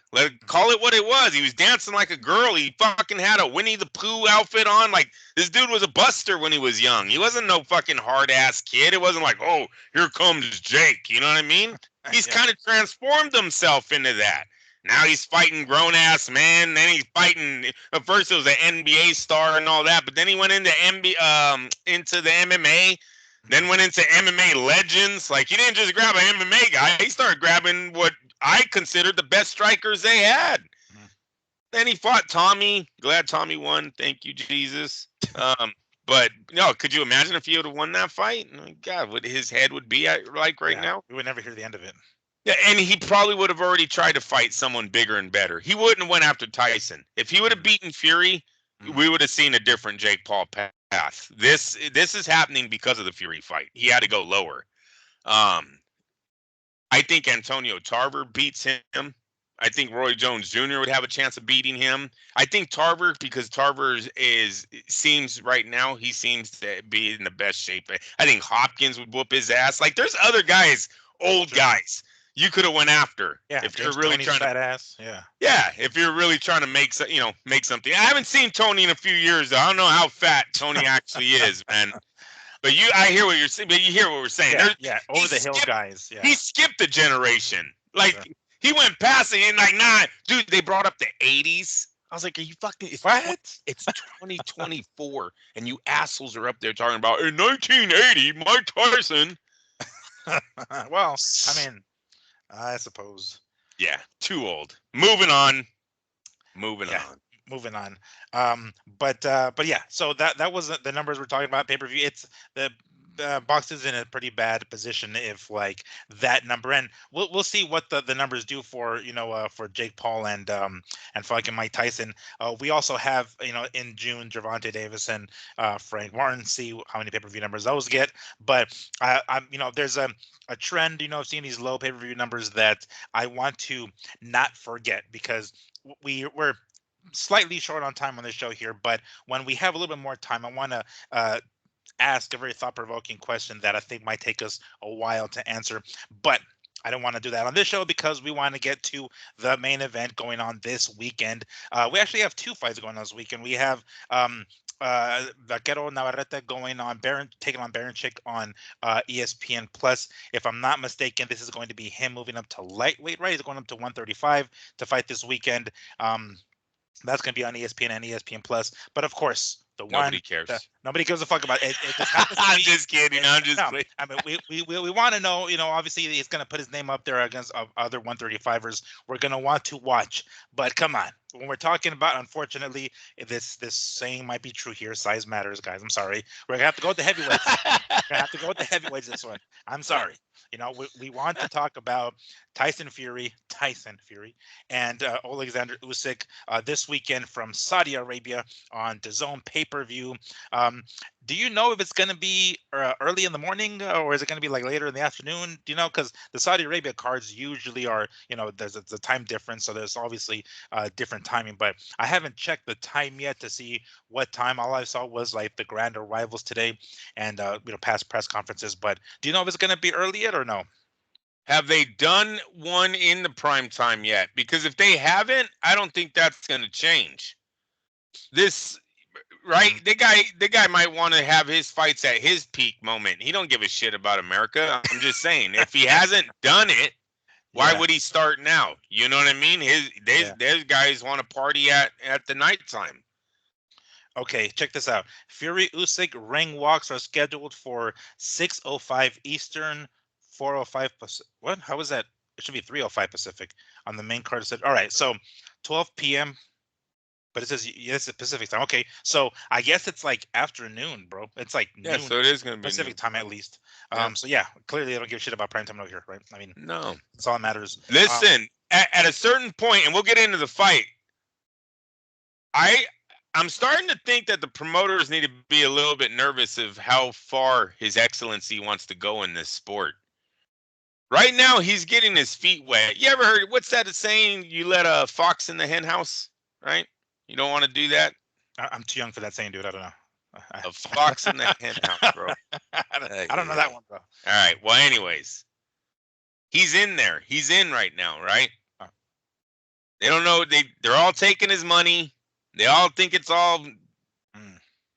Call it what it was. He was dancing like a girl. He fucking had a Winnie the Pooh outfit on. Like, this dude was a buster when he was young. He wasn't no fucking hard-ass kid. It wasn't like, oh, here comes Jake. You know what I mean? He's kind of transformed himself into that. Now he's fighting grown-ass man. Then he's fighting. At first, it was an NBA star and all that. But then he went into into the MMA. Then went into MMA legends. Like, he didn't just grab an MMA guy. He started grabbing what I considered the best strikers they had. Then he fought Tommy. Glad Tommy won. Thank you, Jesus. But could you imagine if he would have won that fight? God, what his head would be like right now? We would never hear the end of it. Yeah, and he probably would have already tried to fight someone bigger and better. He wouldn't have went after Tyson. If he would have beaten Fury, we would have seen a different Jake Paul path. This is happening because of the Fury fight. He had to go lower. I think Antonio Tarver beats him. I think Roy Jones Jr. would have a chance of beating him. I think Tarver, because Tarver seems right now, he seems to be in the best shape. I think Hopkins would whoop his ass. Like, there's other guys, old guys, you could have went after. Yeah, if you're really trying fat ass. Yeah, if you're really trying to make something. I haven't seen Tony in a few years, though. I don't know how fat Tony actually is, man. But I hear what you're saying. But you hear what we're saying. Over the hill guys. Yeah, he skipped a generation. Like he went past it and like, nah, dude. They brought up the '80s. I was like, are you fucking what? It's 2024, and you assholes are up there talking about in 1980, Mike Tyson. Well, I mean, I suppose. Yeah, too old. Moving on. Moving on. But yeah, so that was the numbers we're talking about pay-per-view. It's the boxing's in a pretty bad position if like that number, and we'll see what the numbers do for for Jake Paul and fucking Mike Tyson. We also have in June Gervonta Davis and Frank Martin. See how many pay-per-view numbers those get, but I'm there's a trend of seeing these low pay-per-view numbers that I want to not forget, because we're slightly short on time on this show here, but when we have a little bit more time, I want to ask a very thought-provoking question that I think might take us a while to answer. But I don't want to do that on this show because we want to get to the main event going on this weekend. We actually have two fights going on this weekend. We have Vaquero Navarrete going on taking on Baranchik on ESPN Plus. If I'm not mistaken, this is going to be him moving up to lightweight, right? He's going up to 135 to fight this weekend. That's going to be on ESPN and ESPN Plus. But of course, Nobody cares. Nobody gives a fuck about it. I'm just kidding. I'm just kidding. I mean, we want to know, obviously he's going to put his name up there against other 135ers. We're going to want to watch. But come on. When we're talking about, unfortunately, this saying might be true here. Size matters, guys. I'm sorry. We're going to have to go with the heavyweights. We're going to have to go with the heavyweights this one. I'm sorry. We want to talk about Tyson Fury, and Alexander Usyk this weekend from Saudi Arabia on DAZN pay-per-view. Do you know if it's going to be early in the morning or is it going to be like later in the afternoon? Do you know? Because the Saudi Arabia cards usually are, there's a time difference, so there's obviously different timing. But I haven't checked the time yet to see what time. All I saw was like the grand arrivals today and past press conferences. But do you know if it's going to be early yet or no? Have they done one in the prime time yet? Because if they haven't, I don't think that's going to change. Right? The guy might want to have his fights at his peak moment. He don't give a shit about America. I'm just saying, if he hasn't done it, why would he start now? You know what I mean? There's guys want to party at the nighttime. Okay, check this out. Fury Usyk ring walks are scheduled for 6:05 Eastern, 4:05 Pacific. What? How is that? It should be 3:05 Pacific on the main card. It said, all right, so 12 p.m. But it says yes, it's Pacific time. Okay, so I guess it's like afternoon, bro. It's like noon, so it is going to be Pacific time at least. Yeah. So yeah, clearly they don't give a shit about prime time over here, right? I mean, no, that's all that matters. Listen, at a certain point, and we'll get into the fight. I'm starting to think that the promoters need to be a little bit nervous of how far His Excellency wants to go in this sport. Right now, he's getting his feet wet. You ever heard, what's that saying? You let a fox in the hen house, right? You don't want to do that? I'm too young for that saying, dude. I don't know. A fox in the hen house, bro. I don't know that one, bro. All right. Well, anyways, he's in there. He's in right now, right? They don't know. They're all taking his money. They all think it's all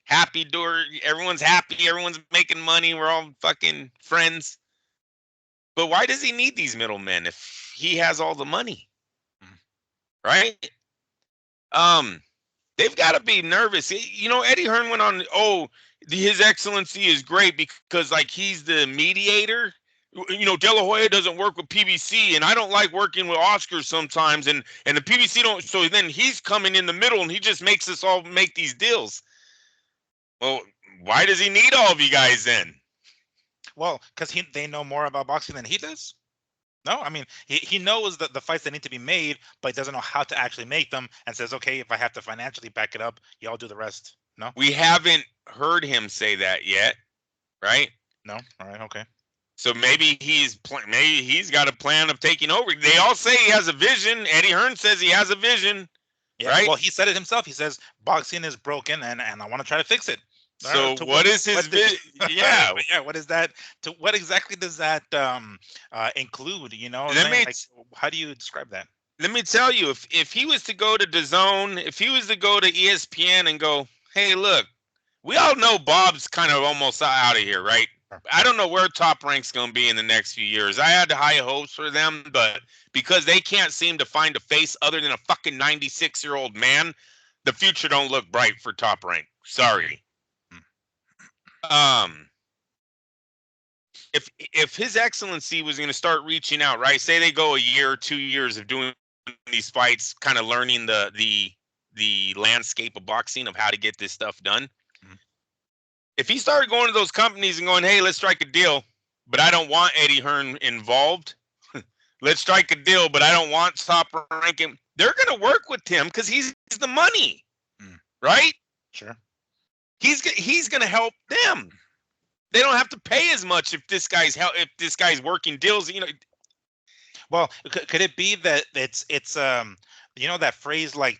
happy door. Everyone's happy. Everyone's making money. We're all fucking friends. But why does he need these middlemen if he has all the money? Right? They've got to be nervous. Eddie Hearn went on, His Excellency is great because like he's the mediator. De La Hoya doesn't work with PBC, and I don't like working with Oscars sometimes, and the PBC don't. So then he's coming in the middle, and he just makes us all make these deals. Well, why does he need all of you guys then? Well, because they know more about boxing than he does. No, I mean he knows the fights that need to be made, but he doesn't know how to actually make them, and says, okay, if I have to financially back it up, y'all do the rest. No, we haven't heard him say that yet, right? No, all right, okay. So maybe he's got a plan of taking over. They all say he has a vision. Eddie Hearn says he has a vision. Yeah, right? Well, he said it himself. He says boxing is broken, and I want to try to fix it. So what is his vision? Yeah, what is that? What exactly does that include? How do you describe that? Let me tell you, if he was to go to DAZN, if he was to go to ESPN and go, hey, look, we all know Bob's kind of almost out of here, right? I don't know where Top Rank's going to be in the next few years. I had high hopes for them, but because they can't seem to find a face other than a fucking 96-year-old man, the future don't look bright for Top Rank. Sorry. If His Excellency was going to start reaching out, right? Say they go a year or 2 years of doing these fights, kind of learning the landscape of boxing, of how to get this stuff done. If he started going to those companies and going, hey, let's strike a deal, but I don't want Eddie Hearn involved. Let's strike a deal, but I don't want Top Rank. They're going to work with him because he's the money, right? Sure. He's going to help them. They don't have to pay as much if this guy's working deals. Well, could it be that it's that phrase like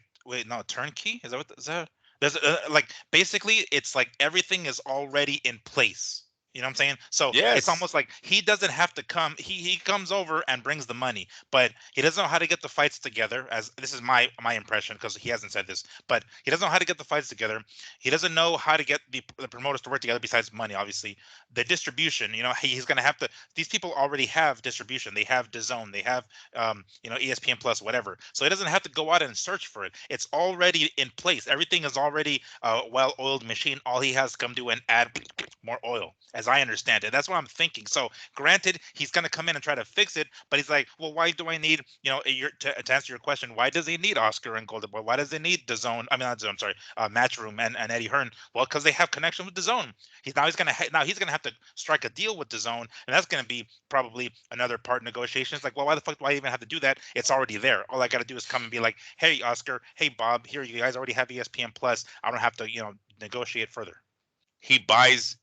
turnkey? Is that there's like basically it's like everything is already in place. You know what I'm saying? So it's almost like he doesn't have to come. He comes over and brings the money, but he doesn't know how to get the fights together. As this is my impression, because he hasn't said this, but he doesn't know how to get the fights together. He doesn't know how to get the promoters to work together. Besides money, obviously, the distribution. He's gonna have to. These people already have distribution. They have DAZN. They have ESPN Plus, whatever. So he doesn't have to go out and search for it. It's already in place. Everything is already a well-oiled machine. All he has to come do and add more oil, as I understand it. That's what I'm thinking. So granted, he's going to come in and try to fix it, but he's like, well, why do I need, to answer your question, why does he need Oscar and Golden Boy? Why does he need DAZN? I mean, not DAZN, sorry, Matchroom and Eddie Hearn? Well, because they have connection with DAZN. He's going to have to strike a deal with DAZN, and that's going to be probably another part negotiation. It's like, well, why the fuck do I even have to do that? It's already there. All I got to do is come and be like, hey, Oscar, hey, Bob, here, you guys already have ESPN Plus. I don't have to, negotiate further. He buys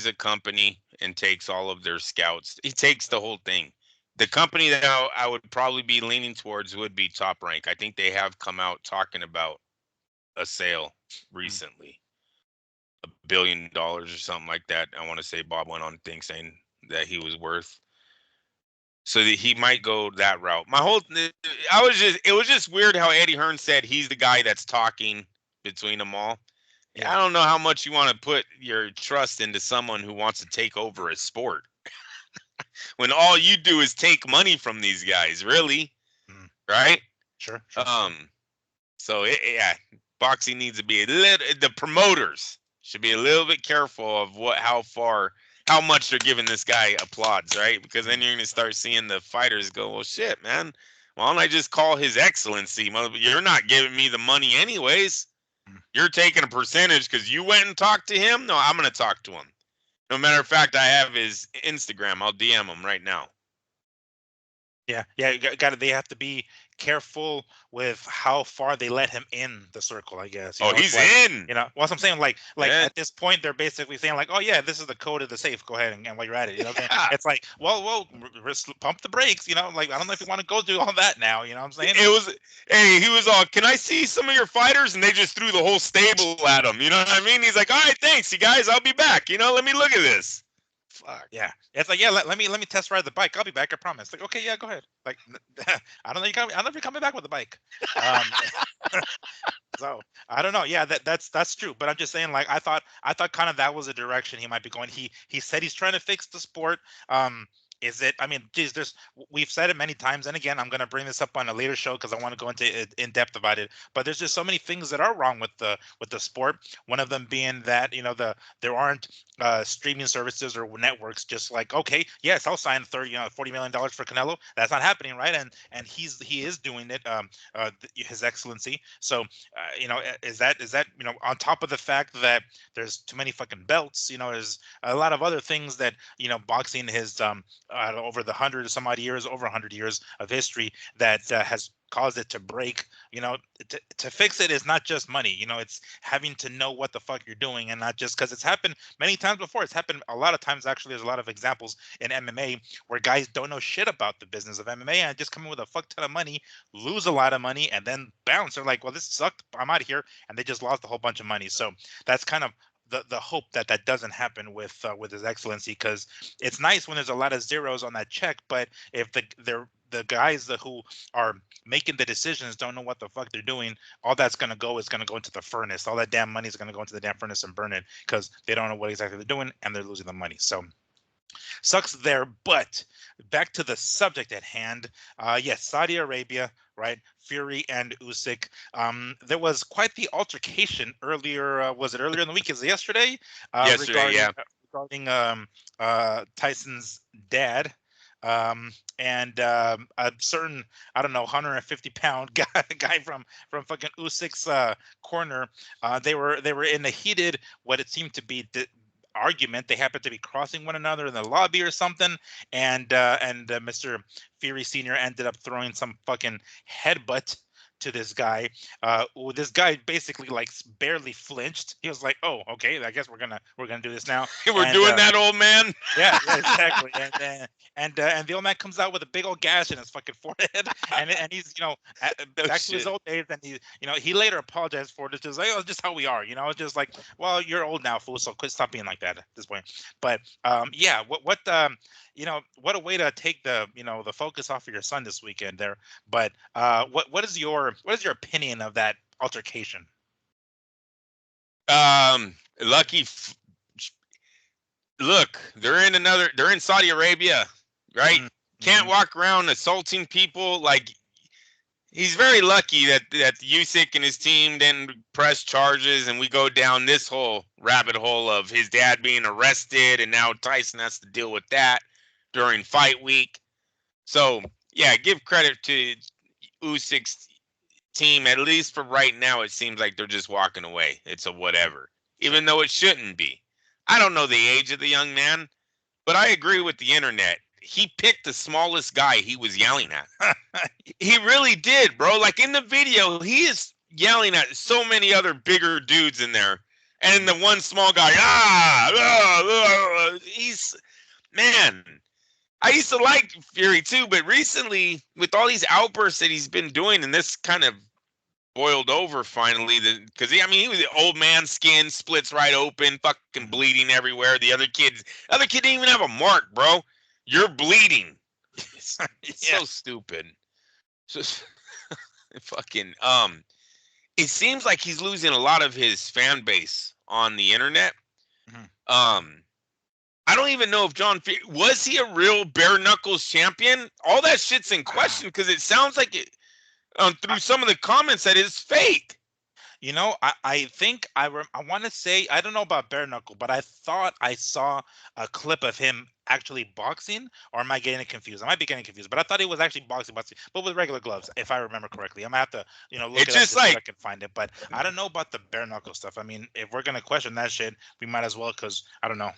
a company and takes all of their scouts. He takes the whole thing. The company that I would probably be leaning towards would be Top Rank. I think they have come out talking about a sale recently, $1 billion or something like that. I want to say Bob went on a thing saying that he was worth. So that he might go that route. It was just weird how Eddie Hearn said he's the guy that's talking between them all. Yeah. I don't know how much you want to put your trust into someone who wants to take over a sport when all you do is take money from these guys, really, right? Sure. So boxing needs to be a little. The promoters should be a little bit careful of how much they're giving this guy applause, right? Because then you're gonna start seeing the fighters go, well, shit, man. Why don't I just call His Excellency? You're not giving me the money anyways. You're taking a percentage because you went and talked to him? No, I'm going to talk to him. No matter of fact, I have his Instagram. I'll DM him right now. Yeah, they have to be careful with how far they let him in the circle, I guess. He's in. What I'm saying, like at this point, they're basically saying like, oh yeah, this is the code of the safe. Go ahead and while you're at it, it's like, well, pump the brakes. Like I don't know if you want to go do all that now. You know what I'm saying? He was all, can I see some of your fighters? And they just threw the whole stable at him. You know what I mean? He's like, all right, thanks, you guys. I'll be back. Let me look at this. Fuck. Yeah, it's like, yeah, let me test ride the bike. I'll be back, I promise. Like, okay, yeah, go ahead. Like, I don't know if you're coming back with the bike. So I don't know. Yeah, that's true. But I'm just saying, like, I thought kind of that was a direction he might be going. He said he's trying to fix the sport. Is it? I mean, geez, we've said it many times, and again, I'm going to bring this up on a later show because I want to go into it in depth about it. But there's just so many things that are wrong with the sport. One of them being that there aren't streaming services or networks. Just like, okay, yes, I'll sign $40 million for Canelo. That's not happening, right? And he is doing it. His Excellency. So is that on top of the fact that there's too many fucking belts. There's a lot of other things that boxing has over the 100 years of history that has caused it to break. To fix it is not just money. It's having to know what the fuck you're doing, and not just because it's happened many times before. It's happened a lot of times. Actually, there's a lot of examples in MMA where guys don't know shit about the business of MMA and just come in with a fuck ton of money, lose a lot of money, and then bounce. They're like, well, this sucked, I'm out of here, and they just lost a whole bunch of money. So that's kind of the hope that doesn't happen with His Excellency, because it's nice when there's a lot of zeros on that check, but if the guys who are making the decisions don't know what the fuck they're doing, all that's going to go into the furnace. All that damn money is going to go into the damn furnace and burn it because they don't know what exactly they're doing and they're losing the money. So sucks there. But back to the subject at hand. Yes, Saudi Arabia, right? Fury and Usyk. There was quite the altercation earlier. Was it earlier in the week? Is it yesterday? Yesterday, regarding Tyson's dad. And a certain, I don't know, 150-pound guy from fucking Usyk's corner. They were in a heated, what it seemed to be argument. They happened to be crossing one another in the lobby or something, and Mr. Fury Senior ended up throwing some fucking headbutt to this guy. This guy basically like barely flinched. He was like, "Oh, okay, I guess we're gonna do this now." We're doing that, old man. Yeah, exactly. And the old man comes out with a big old gash in his fucking forehead, and he's back to his old days. And he later apologized for it. It's just like, oh, it's just how we are. It's just like, well, you're old now, fool. So stop being like that at this point. But yeah, what what a way to take the the focus off of your son this weekend there. But what is your opinion of that altercation? Lucky. Look, they're in Saudi Arabia, right? Mm-hmm. Can't walk around assaulting people. Like, he's very lucky that Usyk and his team didn't press charges, and we go down this whole rabbit hole of his dad being arrested, and now Tyson has to deal with that during fight week. So, yeah, give credit to Usyk's team. At least for right now, it seems like they're just walking away. It's a whatever, even though it shouldn't be. I don't know the age of the young man, but I agree with the internet. He picked the smallest guy he was yelling at. He really did, bro. Like, in the video, he is yelling at so many other bigger dudes in there. And the one small guy, he's, man, I used to like Fury too, but recently, with all these outbursts that he's been doing, and this kind of boiled over finally, because he was the old man skin splits right open, fucking bleeding everywhere. The other kid didn't even have a mark, bro. You're bleeding. It's so stupid. Just fucking it seems like he's losing a lot of his fan base on the internet. Mm-hmm. I don't even know if was he a real bare knuckles champion? All that shit's in question because it sounds like it. Through some of the comments that is fake. I think I want to say, I don't know about bare knuckle, but I thought I saw a clip of him actually boxing, or am I getting confused? I might be getting confused, but I thought he was actually boxing, but with regular gloves, if I remember correctly. I'm gonna have to, look it up to see if I can find it. But I don't know about the bare knuckle stuff. I mean, if we're gonna question that shit, we might as well, because I don't know.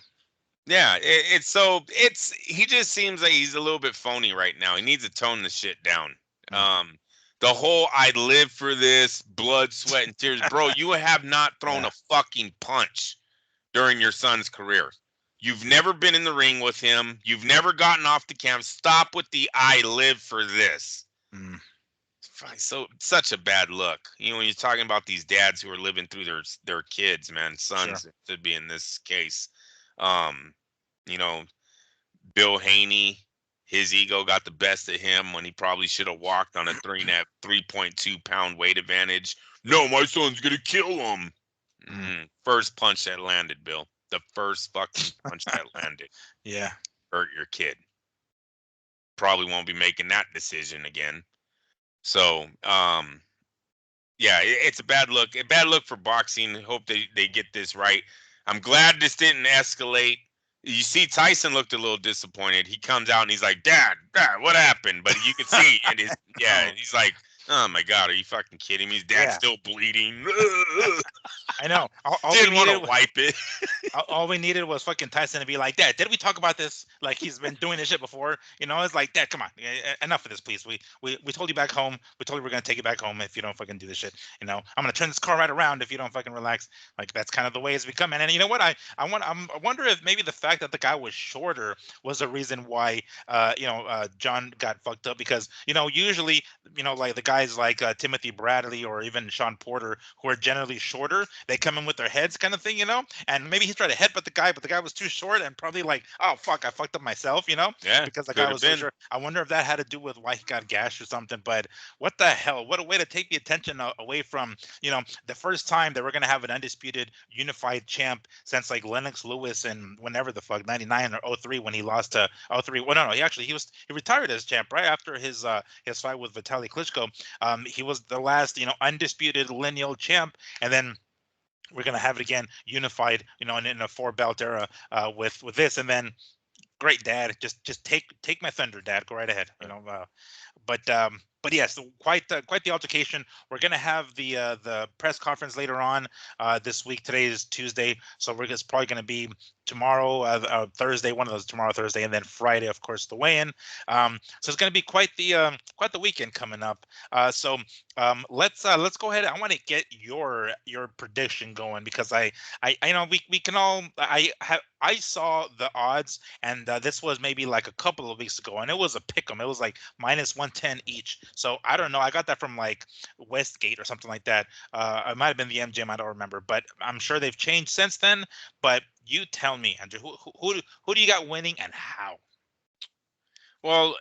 Yeah, he just seems like he's a little bit phony right now. He needs to tone the shit down. Mm-hmm. The whole "I live for this," blood, sweat, and tears. Bro, you have not thrown a fucking punch during your son's career. You've never been in the ring with him. You've never gotten off the cam. Stop with the "I live for this." Mm. So such a bad look. When you're talking about these dads who are living through their kids, man, sons to be in this case. Bill Haney. His ego got the best of him when he probably should have walked on a 3.2 pound weight advantage. No, my son's going to kill him. First punch that landed, Bill. The first fucking punch that landed. Yeah. Hurt your kid. Probably won't be making that decision again. So, yeah, it's a bad look. A bad look for boxing. Hope they get this right. I'm glad this didn't escalate. You see, Tyson looked a little disappointed. He comes out and he's like, Dad, what happened? But you can see, and he's like, oh my God, are you fucking kidding me? His dad's still bleeding. I know. All didn't want to wipe it. All we needed was fucking Tyson to be like, Dad, did we talk about this? Like, he's been doing this shit before. It's like, Dad, come on, enough of this, please. We told you back home. We told you we're gonna take you back home if you don't fucking do this shit. I'm gonna turn this car right around if you don't fucking relax. Like, that's kind of the way it's becoming. And you know what? I wonder if maybe the fact that the guy was shorter was the reason why John got fucked up, because usually like the guys like Timothy Bradley or even Sean Porter, who are generally shorter, they come in with their heads kind of thing, and maybe he's trying to headbutt the guy, but the guy was too short and probably like, oh fuck, I fucked up myself, yeah, because the guy was so short. I wonder if that had to do with why he got gashed or something. But what the hell, what a way to take the attention away from the first time that we're gonna have an undisputed unified champ since like Lennox Lewis and whenever the fuck, 99 or 03, when he lost to 03. Well, no, he retired as champ right after his fight with Vitaly Klitschko. He was the last undisputed lineal champ, and then we're gonna have it again unified, in a 4-belt era with this. And then, great, Dad, just take my thunder, Dad, go right ahead, but but yes, quite the altercation. We're gonna have the press conference later on this week. Today is Tuesday, so it's probably gonna be tomorrow, Thursday, one of those tomorrow, Thursday, and then Friday, of course, the weigh-in. So it's gonna be quite the weekend coming up. Let's go ahead. I want to get your prediction going because I know we can all I saw the odds, and this was maybe like a couple of weeks ago, and it was a pick 'em. It was like -110 each. So I don't know. I got that from like Westgate or something like that. It might have been the MGM. I don't remember, but I'm sure they've changed since then. But you tell me, Andrew, who do you got winning and how? Well,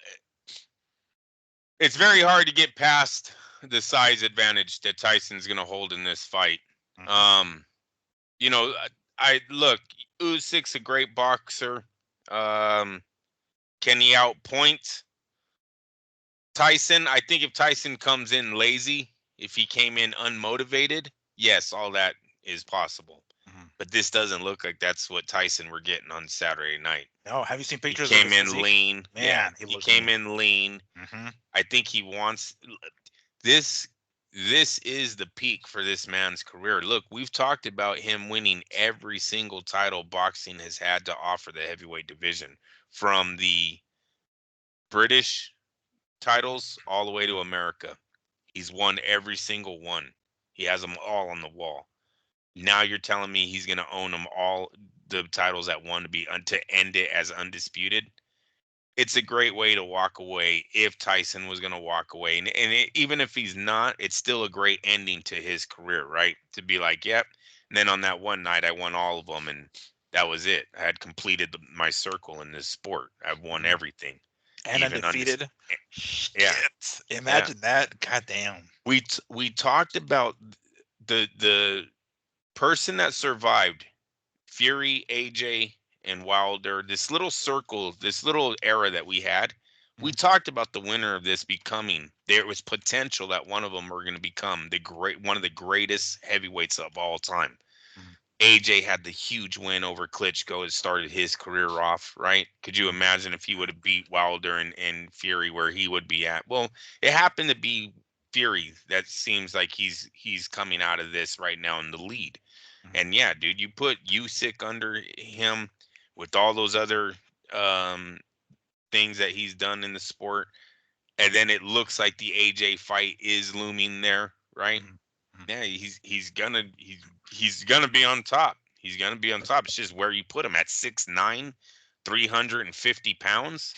it's very hard to get past the size advantage that Tyson's going to hold in this fight. Mhm. You know, I look, Usyk's a great boxer. Can he outpoint Tyson? I think if Tyson comes in lazy, if he came in unmotivated, yes, all that is possible. Mhm. But this doesn't look like that's what Tyson we're getting on Saturday night. No, have you seen He pictures of came his in physique? lean. Yeah, Man, he he looks came mean. in lean. Hmm. I think he wants this. This is the peak for this man's career. Look, we've talked about him winning every single title boxing has had to offer the heavyweight division, from the British titles all the way to America. He's won every single one. He has them all on the wall. Now you're telling me he's going to own them all, the titles at one, to end it as undisputed. It's a great way to walk away if Tyson was going to walk away. Even if he's not, it's still a great ending to his career, right? To be like, yep. And then on that one night, I won all of them, and that was it. I had completed my circle in this sport. I've won Hmm. everything, And even undefeated. yeah, Shit. yeah. Imagine that. Goddamn. We talked about the person that survived Fury, AJ, and Wilder, this little circle, this little era that we had. We Mhm. talked about the winner of this becoming. There was potential that one of them were going to become one of the greatest heavyweights of all time. Mhm. AJ had the huge win over Klitschko. It started his career off, right? Could you Mhm. imagine if he would have beat Wilder and Fury, where he would be at? Well, it happened to be Fury that seems like he's coming out of this right now in the lead. Mhm. And yeah, dude, you put Usyk under him with all those other um, things that he's done in the sport, and then it looks like the AJ fight is looming there, right? Mhm. Mhm. Yeah, he's gonna be on top. He's gonna be on top. It's just where you put him at 6'9", 350 pounds.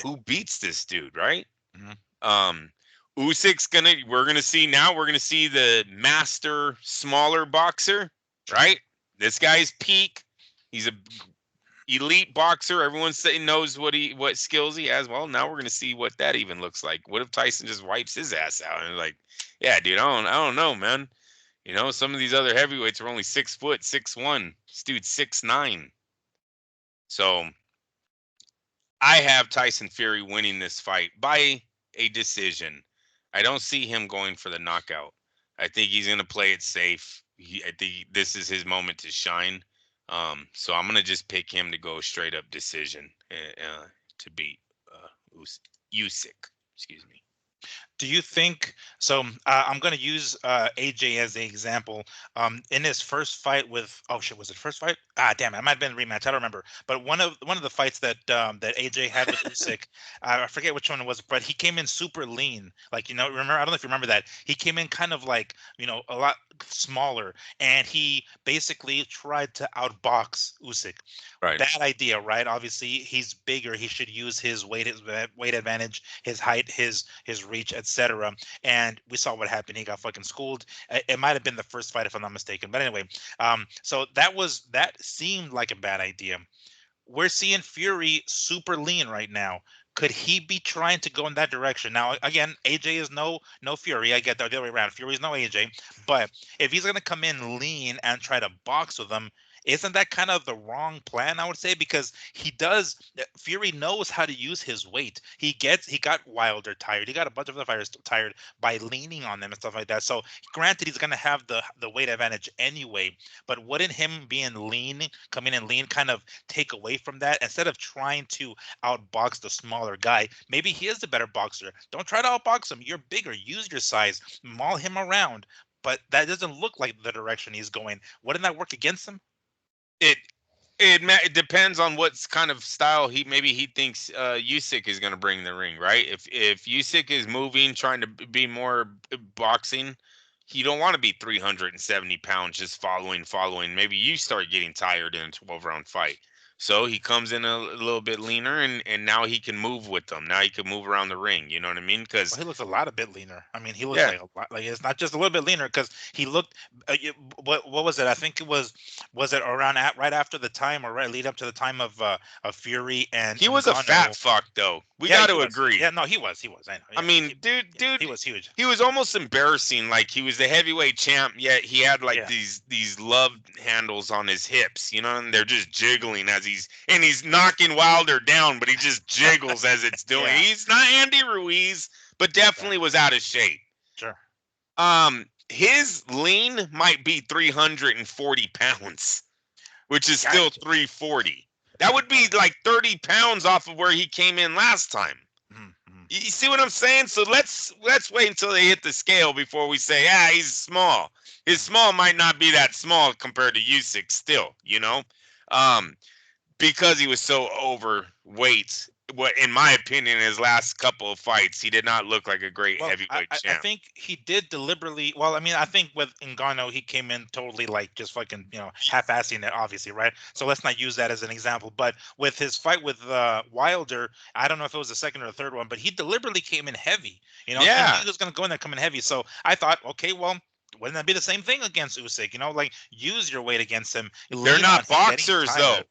Who beats this dude, right? Mhm. Um, Usyk's we're gonna see the master smaller boxer, right? This guy's peak. He's a elite boxer. Everyone knows what skills he has. Well, now we're gonna see what that even looks like. What if Tyson just wipes his ass out and like, yeah, dude, I don't know, man. You know, some of these other heavyweights are only 6 foot, 6'1". This dude's 6'9". So I have Tyson Fury winning this fight by a decision. I don't see him going for the knockout. I think he's going to play it safe. I think this is his moment to shine. So I'm going to just pick him to go straight up decision to beat Usyk. Excuse me. Do you think so? I'm going to use AJ as the example. In his first fight with, oh shit, was it first fight? Ah, damn it, it might have been a rematch. I don't remember. But one of the fights that AJ had with Usyk, I forget which one it was, but he came in super lean. Like, remember? I don't know if you remember that. He came in kind of like, a lot smaller, and he basically tried to outbox Usyk. Right. Bad idea, right? Obviously, he's bigger. He should use his weight advantage, his height, his reach, etc. And we saw what happened. He got fucking schooled. It might have been the first fight, if I'm not mistaken. But anyway, so that seemed like a bad idea. We're seeing Fury super lean right now. Could he be trying to go in that direction? Now, again, AJ is no Fury. I get that the other way around. Fury is no AJ. But if he's gonna come in lean and try to box with him, isn't that kind of the wrong plan, I would say? Because Fury knows how to use his weight. He got Wilder tired. He got a bunch of other fighters tired by leaning on them and stuff like that. So granted, he's gonna have the weight advantage anyway. But wouldn't him being lean, coming in lean, kind of take away from that? Instead of trying to outbox the smaller guy, maybe he is the better boxer. Don't try to outbox him. You're bigger. Use your size. Maul him around. But that doesn't look like the direction he's going. Wouldn't that work against him? It it depends on what kind of style he thinks Usyk is going to bring in the ring, right? If Usyk is moving, trying to be more boxing, you don't want to be 370 pounds just following. Maybe you start getting tired in a 12-round fight. So he comes in a little bit leaner, and now he can move with them. Now he can move around the ring. You know what I mean? Because Well, he looks a lot a bit leaner. I mean, he looks yeah, like a lot. Like it's not just a little bit leaner because he looked. What was it? I think it was it around right after the time or right lead up to the time of Fury and he was a fat Ngannou. fuck though. We Yeah, got he to was. agree. Yeah, no, he was. He was. I know. I Yeah, mean, dude, he was huge. he was almost embarrassing. Like he was the heavyweight champ, yet he had like Yeah, these love handles on his hips, you know, and they're just jiggling as he's knocking Wilder down, but he just jiggles as it's doing. yeah, He's not Andy Ruiz, but right. definitely was out of shape. Sure. His lean might be 340 pounds, which is still Gotcha. 340. That would be like 30 pounds off of where he came in last time. Mm-hmm. You see what I'm saying? So let's wait until they hit the scale before we say, he's small. His small might not be that small compared to Usyk still, you know, um, because he was so overweight. What, in my opinion, in his last couple of fights, he did not look like a great Well, heavyweight I champ. think he did deliberately. Well, I mean, I think with Ngannou, he came in totally like just fucking, half-assing it, obviously, right? So let's not use that as an example. But with his fight with Wilder, I don't know if it was the second or the third one, but he deliberately came in heavy. He knew Yeah, he was going to go in there coming heavy. So I thought, okay, well, wouldn't that be the same thing against Usyk? Like use your weight against him, they're lean on not him, get him boxers though. tired.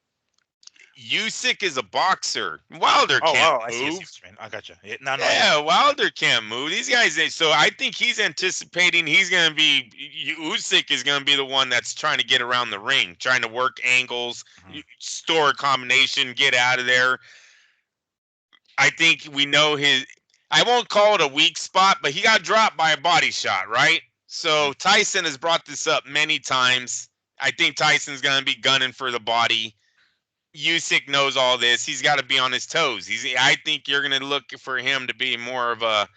Usyk is a boxer. Wilder Oh, can't I see move. what you mean. I got you. No, no, yeah, Yeah, Wilder can't move. These guys, so I think he's anticipating he's going to be, Usyk is going to be the one that's trying to get around the ring, trying to work angles, mhm, store a combination, get out of there. I think we know I won't call it a weak spot, but he got dropped by a body shot, right? So mhm. Tyson has brought this up many times. I think Tyson's going to be gunning for the body. Usyk knows all this. He's got to be on his toes. I think you're going to look for him to be more of a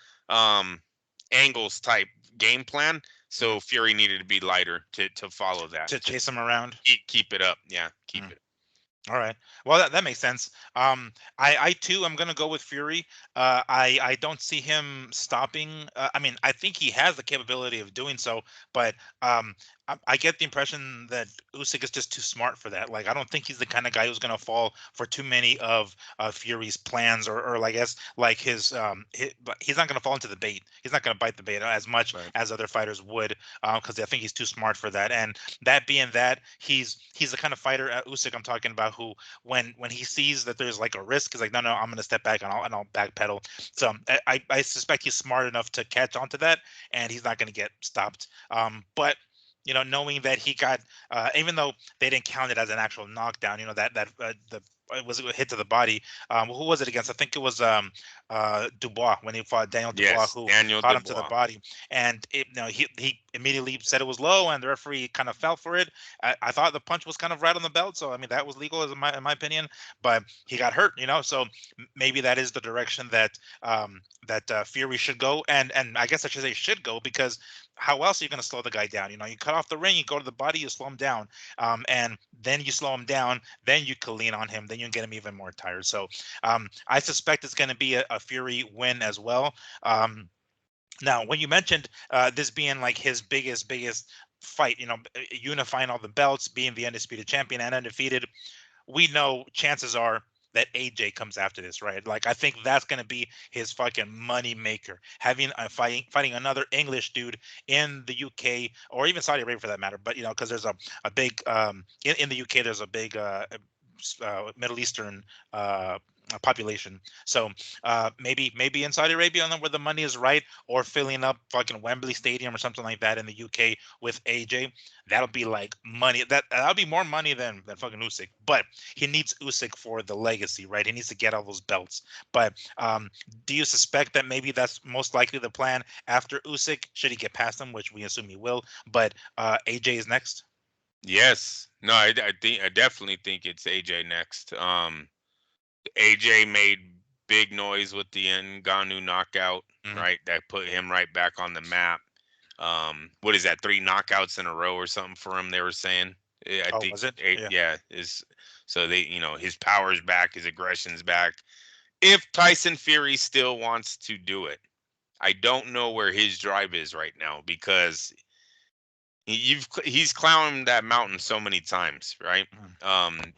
angles type game plan. Mhm. So Fury needed to be lighter to follow that. To chase him around. Keep it up. Yeah, keep Mm. it. All right. Well, that makes sense. I too am gonna go with Fury. I don't see him stopping. I mean, I think he has the capability of doing so, but I get the impression that Usyk is just too smart for that. Like, I don't think he's the kind of guy who's gonna fall for too many of Fury's plans, or like, I guess like but he's not gonna fall into the bait. He's not gonna bite the bait as much Right. as other fighters would, because I think he's too smart for that. And that being that, he's the kind of fighter, Usyk I'm talking about, who when he sees that there's like a risk, is like, no, I'm going to step back, and I'll backpedal. So I suspect he's smart enough to catch onto that, and he's not going to get stopped. But knowing that he got, even though they didn't count it as an actual knockdown, that the it was a hit to the body. Who was it against? I think it was Dubois, when he fought Daniel Dubois, Yes, who Daniel caught him to the Dubois. body, and he immediately said it was low, and the referee kind of fell for it. I thought the punch was kind of right on the belt, so I mean that was legal, as in my opinion. But he got hurt, so maybe that is the direction that Fury should go, and I guess I should say should go, because how else are you going to slow the guy down? You cut off the ring, you go to the body, you slow him down, and then you slow him down, then you can lean on him, then you can get him even more tired. So I suspect it's going to be a Fury win as well. Now, when you mentioned this being like his biggest fight, unifying all the belts, being the undisputed champion and undefeated, we know chances are that AJ comes after this, right? Like, I think that's going to be his fucking money maker, having fighting another English dude in the UK, or even Saudi Arabia for that matter. But because there's a big in the UK, there's a big Middle Eastern population. So maybe in Saudi Arabia, where the money is right, or filling up fucking Wembley Stadium or something like that in the UK with AJ. That'll be like money. That'll be more money than fucking Usyk. But he needs Usyk for the legacy, right? He needs to get all those belts. But do you suspect that maybe that's most likely the plan after Usyk, should he get past him, which we assume he will? But AJ is next. Yes. No, I definitely think it's AJ next. AJ made big noise with the Ngannou knockout, right? That put him right back on the map. What is that? 3 knockouts in a row or something for him? They were saying. I think. Was it? Yeah. Is so they, his power's back, his aggression's back. If Tyson Fury still wants to do it, I don't know where his drive is right now because he's climbed that mountain so many times, right?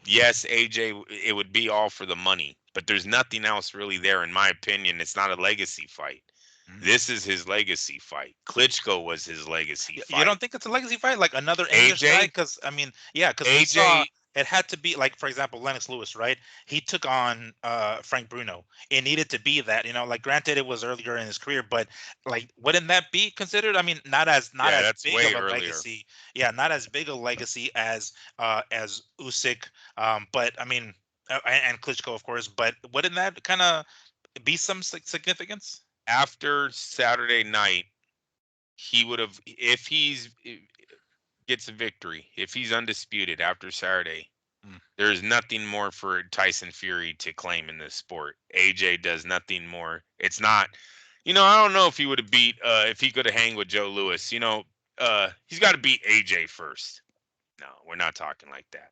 Yes, AJ, it would be all for the money, but there's nothing else really there, in my opinion. It's not a legacy fight. This is his legacy fight. Klitschko was his legacy fight. You don't think it's a legacy fight, like another English guy? Because because we saw it had to be, like, for example, Lennox Lewis, right? He took on Frank Bruno. It needed to be that, like, granted it was earlier in his career, but like, wouldn't that be considered? I mean, not as big of a legacy. Yeah, not as big a legacy as Usyk, but I mean, and Klitschko, of course. But wouldn't that kind of be some significance? After Saturday night, he would have, if gets a victory, if he's undisputed after Saturday, there's nothing more for Tyson Fury to claim in this sport. AJ does nothing more. It's not, I don't know if he would have beat, if he could have hanged with Joe Louis. He's got to beat AJ first. No, we're not talking like that.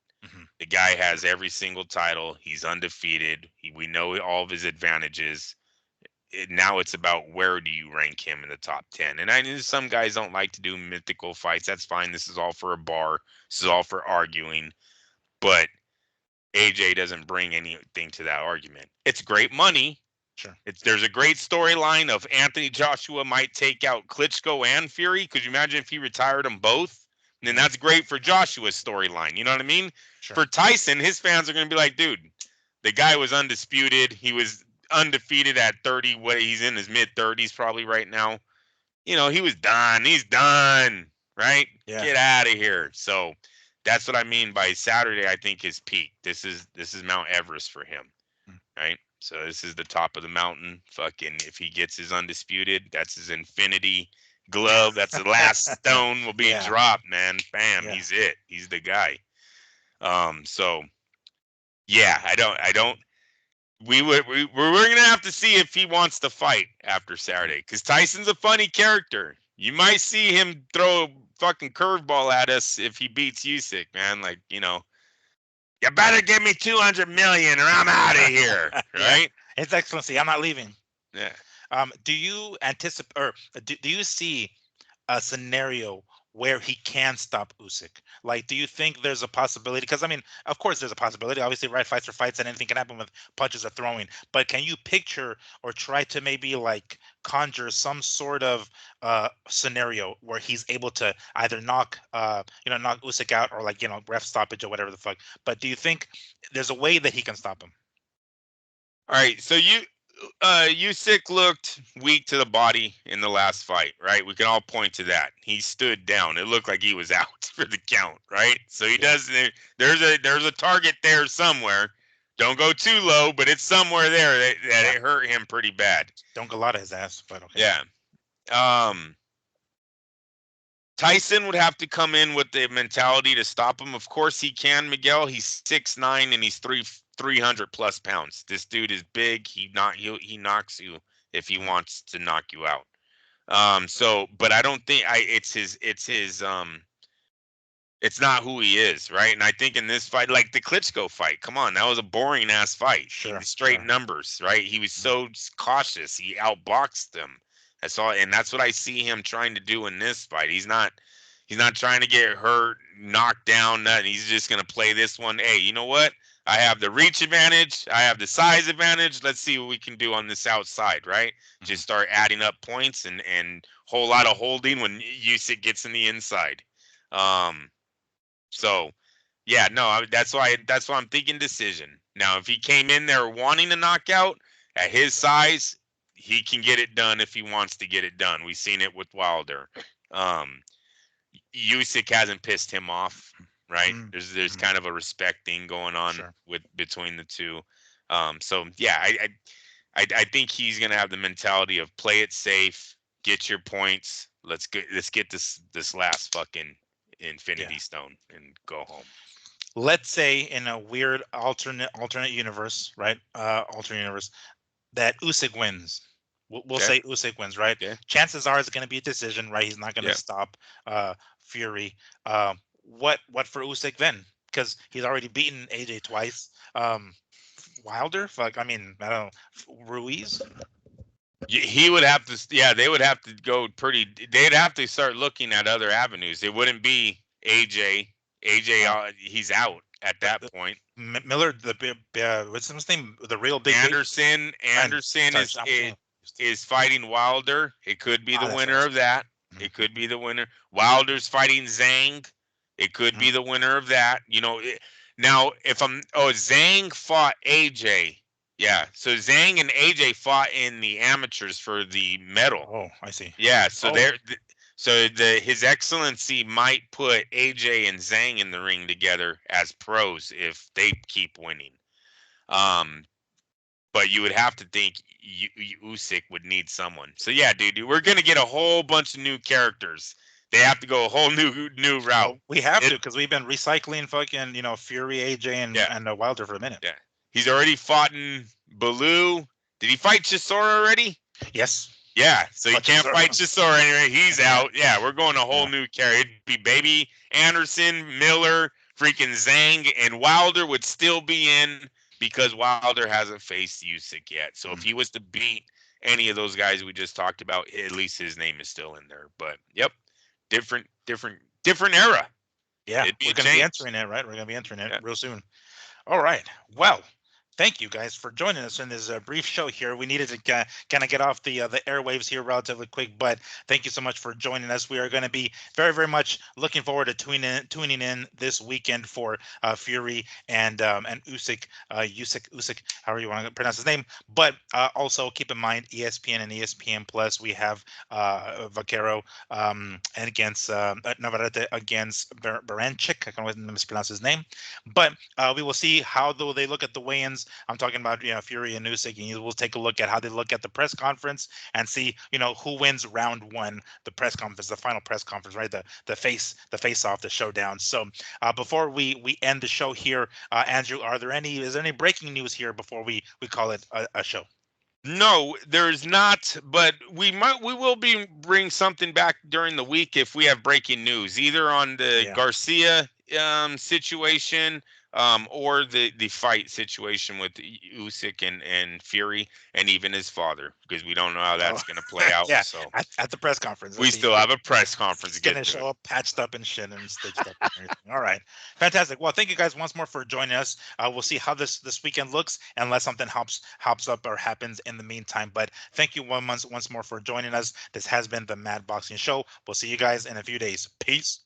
The guy has every single title. He's undefeated. We know all of his advantages. Now it's about where do you rank him in the top 10. And I know some guys don't like to do mythical fights. That's fine. This is all for a bar. This is all for arguing. But AJ doesn't bring anything to that argument. It's great money. Sure. There's a great storyline of Anthony Joshua might take out Klitschko and Fury. Could you imagine if he retired them both? And then that's great for Joshua's storyline. You know what I mean? Sure. For Tyson, his fans are going to be like, dude, the guy was undisputed. He was undefeated at 30. What, he's in his mid 30s probably right now. He was done. He's done, right? Yeah. Get out of here. So that's what I mean by Saturday. I think his peak. This is Mount Everest for him, right? So this is the top of the mountain. Fucking, if he gets his undisputed, that's his infinity glove. That's the last stone will be dropped, man. Bam, he's it. He's the guy. So yeah, I don't. We're gonna have to see if he wants to fight after Saturday, because Tyson's a funny character. You might see him throw a fucking curveball at us if he beats Usyk, man. Like, you better give me 200 million or I'm out of here, right? His Excellency, I'm not leaving. Yeah. Do you anticipate, or do you see a scenario where he can stop Usyk? Like, do you think there's a possibility? Because, I mean, of course there's a possibility. Obviously, right, fights are fights and anything can happen with punches or throwing. But can you picture or try to maybe, like, conjure some sort of scenario where he's able to either knock Usyk out, or, like, ref stoppage or whatever the fuck? But do you think there's a way that he can stop him? All right, so Usyk looked weak to the body in the last fight, right? We can all point to that. He stood down. It looked like he was out for the count, right? So he does. There's a target there somewhere. Don't go too low, but it's somewhere there that it hurt him pretty bad. Don't go out of his ass, but okay. Yeah. Tyson would have to come in with the mentality to stop him. Of course he can, Miguel. He's 6'9" and he's 300 plus pounds. This dude is big. He knocks you if he wants to knock you out. But I don't think it's not who he is, right? And I think in this fight, like the Klitschko fight, come on, that was a boring ass fight. Sure, straight numbers, right? He was so cautious. He outboxed him. And that's what I see him trying to do in this fight. He's not trying to get hurt, knocked down, nothing. He's just gonna play this one. Hey, you know what? I have the reach advantage. I have the size advantage. Let's see what we can do on this outside, right? Just start adding up points and whole lot of holding when Usyk gets in the inside. So yeah, no, that's why I'm thinking decision. Now, if he came in there wanting to knock out at his size, he can get it done if he wants to get it done. We've seen it with Wilder. Usyk hasn't pissed him off, right? There's kind of a respect thing going on with between the two. So yeah, I think he's gonna have the mentality of play it safe, get your points. Let's get this last fucking Infinity Stone and go home. Let's say in a weird alternate universe, right? Alternate universe that Usyk wins. We'll say Usyk wins, right? Chances are it's going to be a decision, right? He's not going to stop Fury. What for Usyk then? Because he's already beaten AJ twice. Wilder, fuck. I mean, I don't know. Ruiz. He would have to. Yeah, they would have to go pretty. They'd have to start looking at other avenues. It wouldn't be AJ. AJ, he's out at that point. Miller, what's his name? The real big Anderson. Anderson is fighting Wilder. It could be the winner of that. It could be the winner. Wilder's fighting Zhang. It could be the winner of that. You know, now if Zhang fought AJ. Yeah, so Zhang and AJ fought in the amateurs for the medal. Oh, I see. Yeah, so His Excellency might put AJ and Zhang in the ring together as pros if they keep winning. But you would have to think Usyk would need someone. So yeah, dude, we're gonna get a whole bunch of new characters. They have to go a whole new route. Well, we have to because we've been recycling fucking Fury, AJ, and Wilder for a minute. Yeah, he's already fought in Baloo. Did he fight Chisora already? Yes. Yeah, so he can't fight Chisora anyway. He's out. Yeah, we're going a whole new character. It'd be Baby Anderson, Miller, freaking Zhang, and Wilder would still be in because Wilder hasn't faced Usyk yet. So if he was to beat any of those guys we just talked about, at least his name is still in there. But yep, different era. Yeah, we're going to be entering it, right? We're going to be entering it real soon. All right. Well, thank you guys for joining us in this brief show here. We needed to kind of get off the airwaves here relatively quick, but thank you so much for joining us. We are going to be very, very much looking forward to tuning in this weekend for Fury and Usyk, however you want to pronounce his name. But also keep in mind ESPN and ESPN Plus. We have Vaquero and against Navarrete against Baranchik. I can't mispronounce his name, but we will see how they look at the weigh-ins. I'm talking about Fury and Usyk, and we'll take a look at how they look at the press conference and see who wins round one, the press conference, the final press conference, right? The face off, the showdown. So before we end the show here, Andrew, is there any breaking news here before we call it a show? No, there's not, but we will bring something back during the week if we have breaking news, either on the Garcia situation. Or the fight situation with Usyk and Fury and even his father, because we don't know how that's going to play out. Yeah, so at the press conference. We still have a press conference. He's going to show up patched up and shit and stitched up and everything. All right. Fantastic. Well, thank you guys once more for joining us. We'll see how this weekend looks unless something hops up or happens in the meantime. But thank you once more for joining us. This has been the Mad Boxing Show. We'll see you guys in a few days. Peace.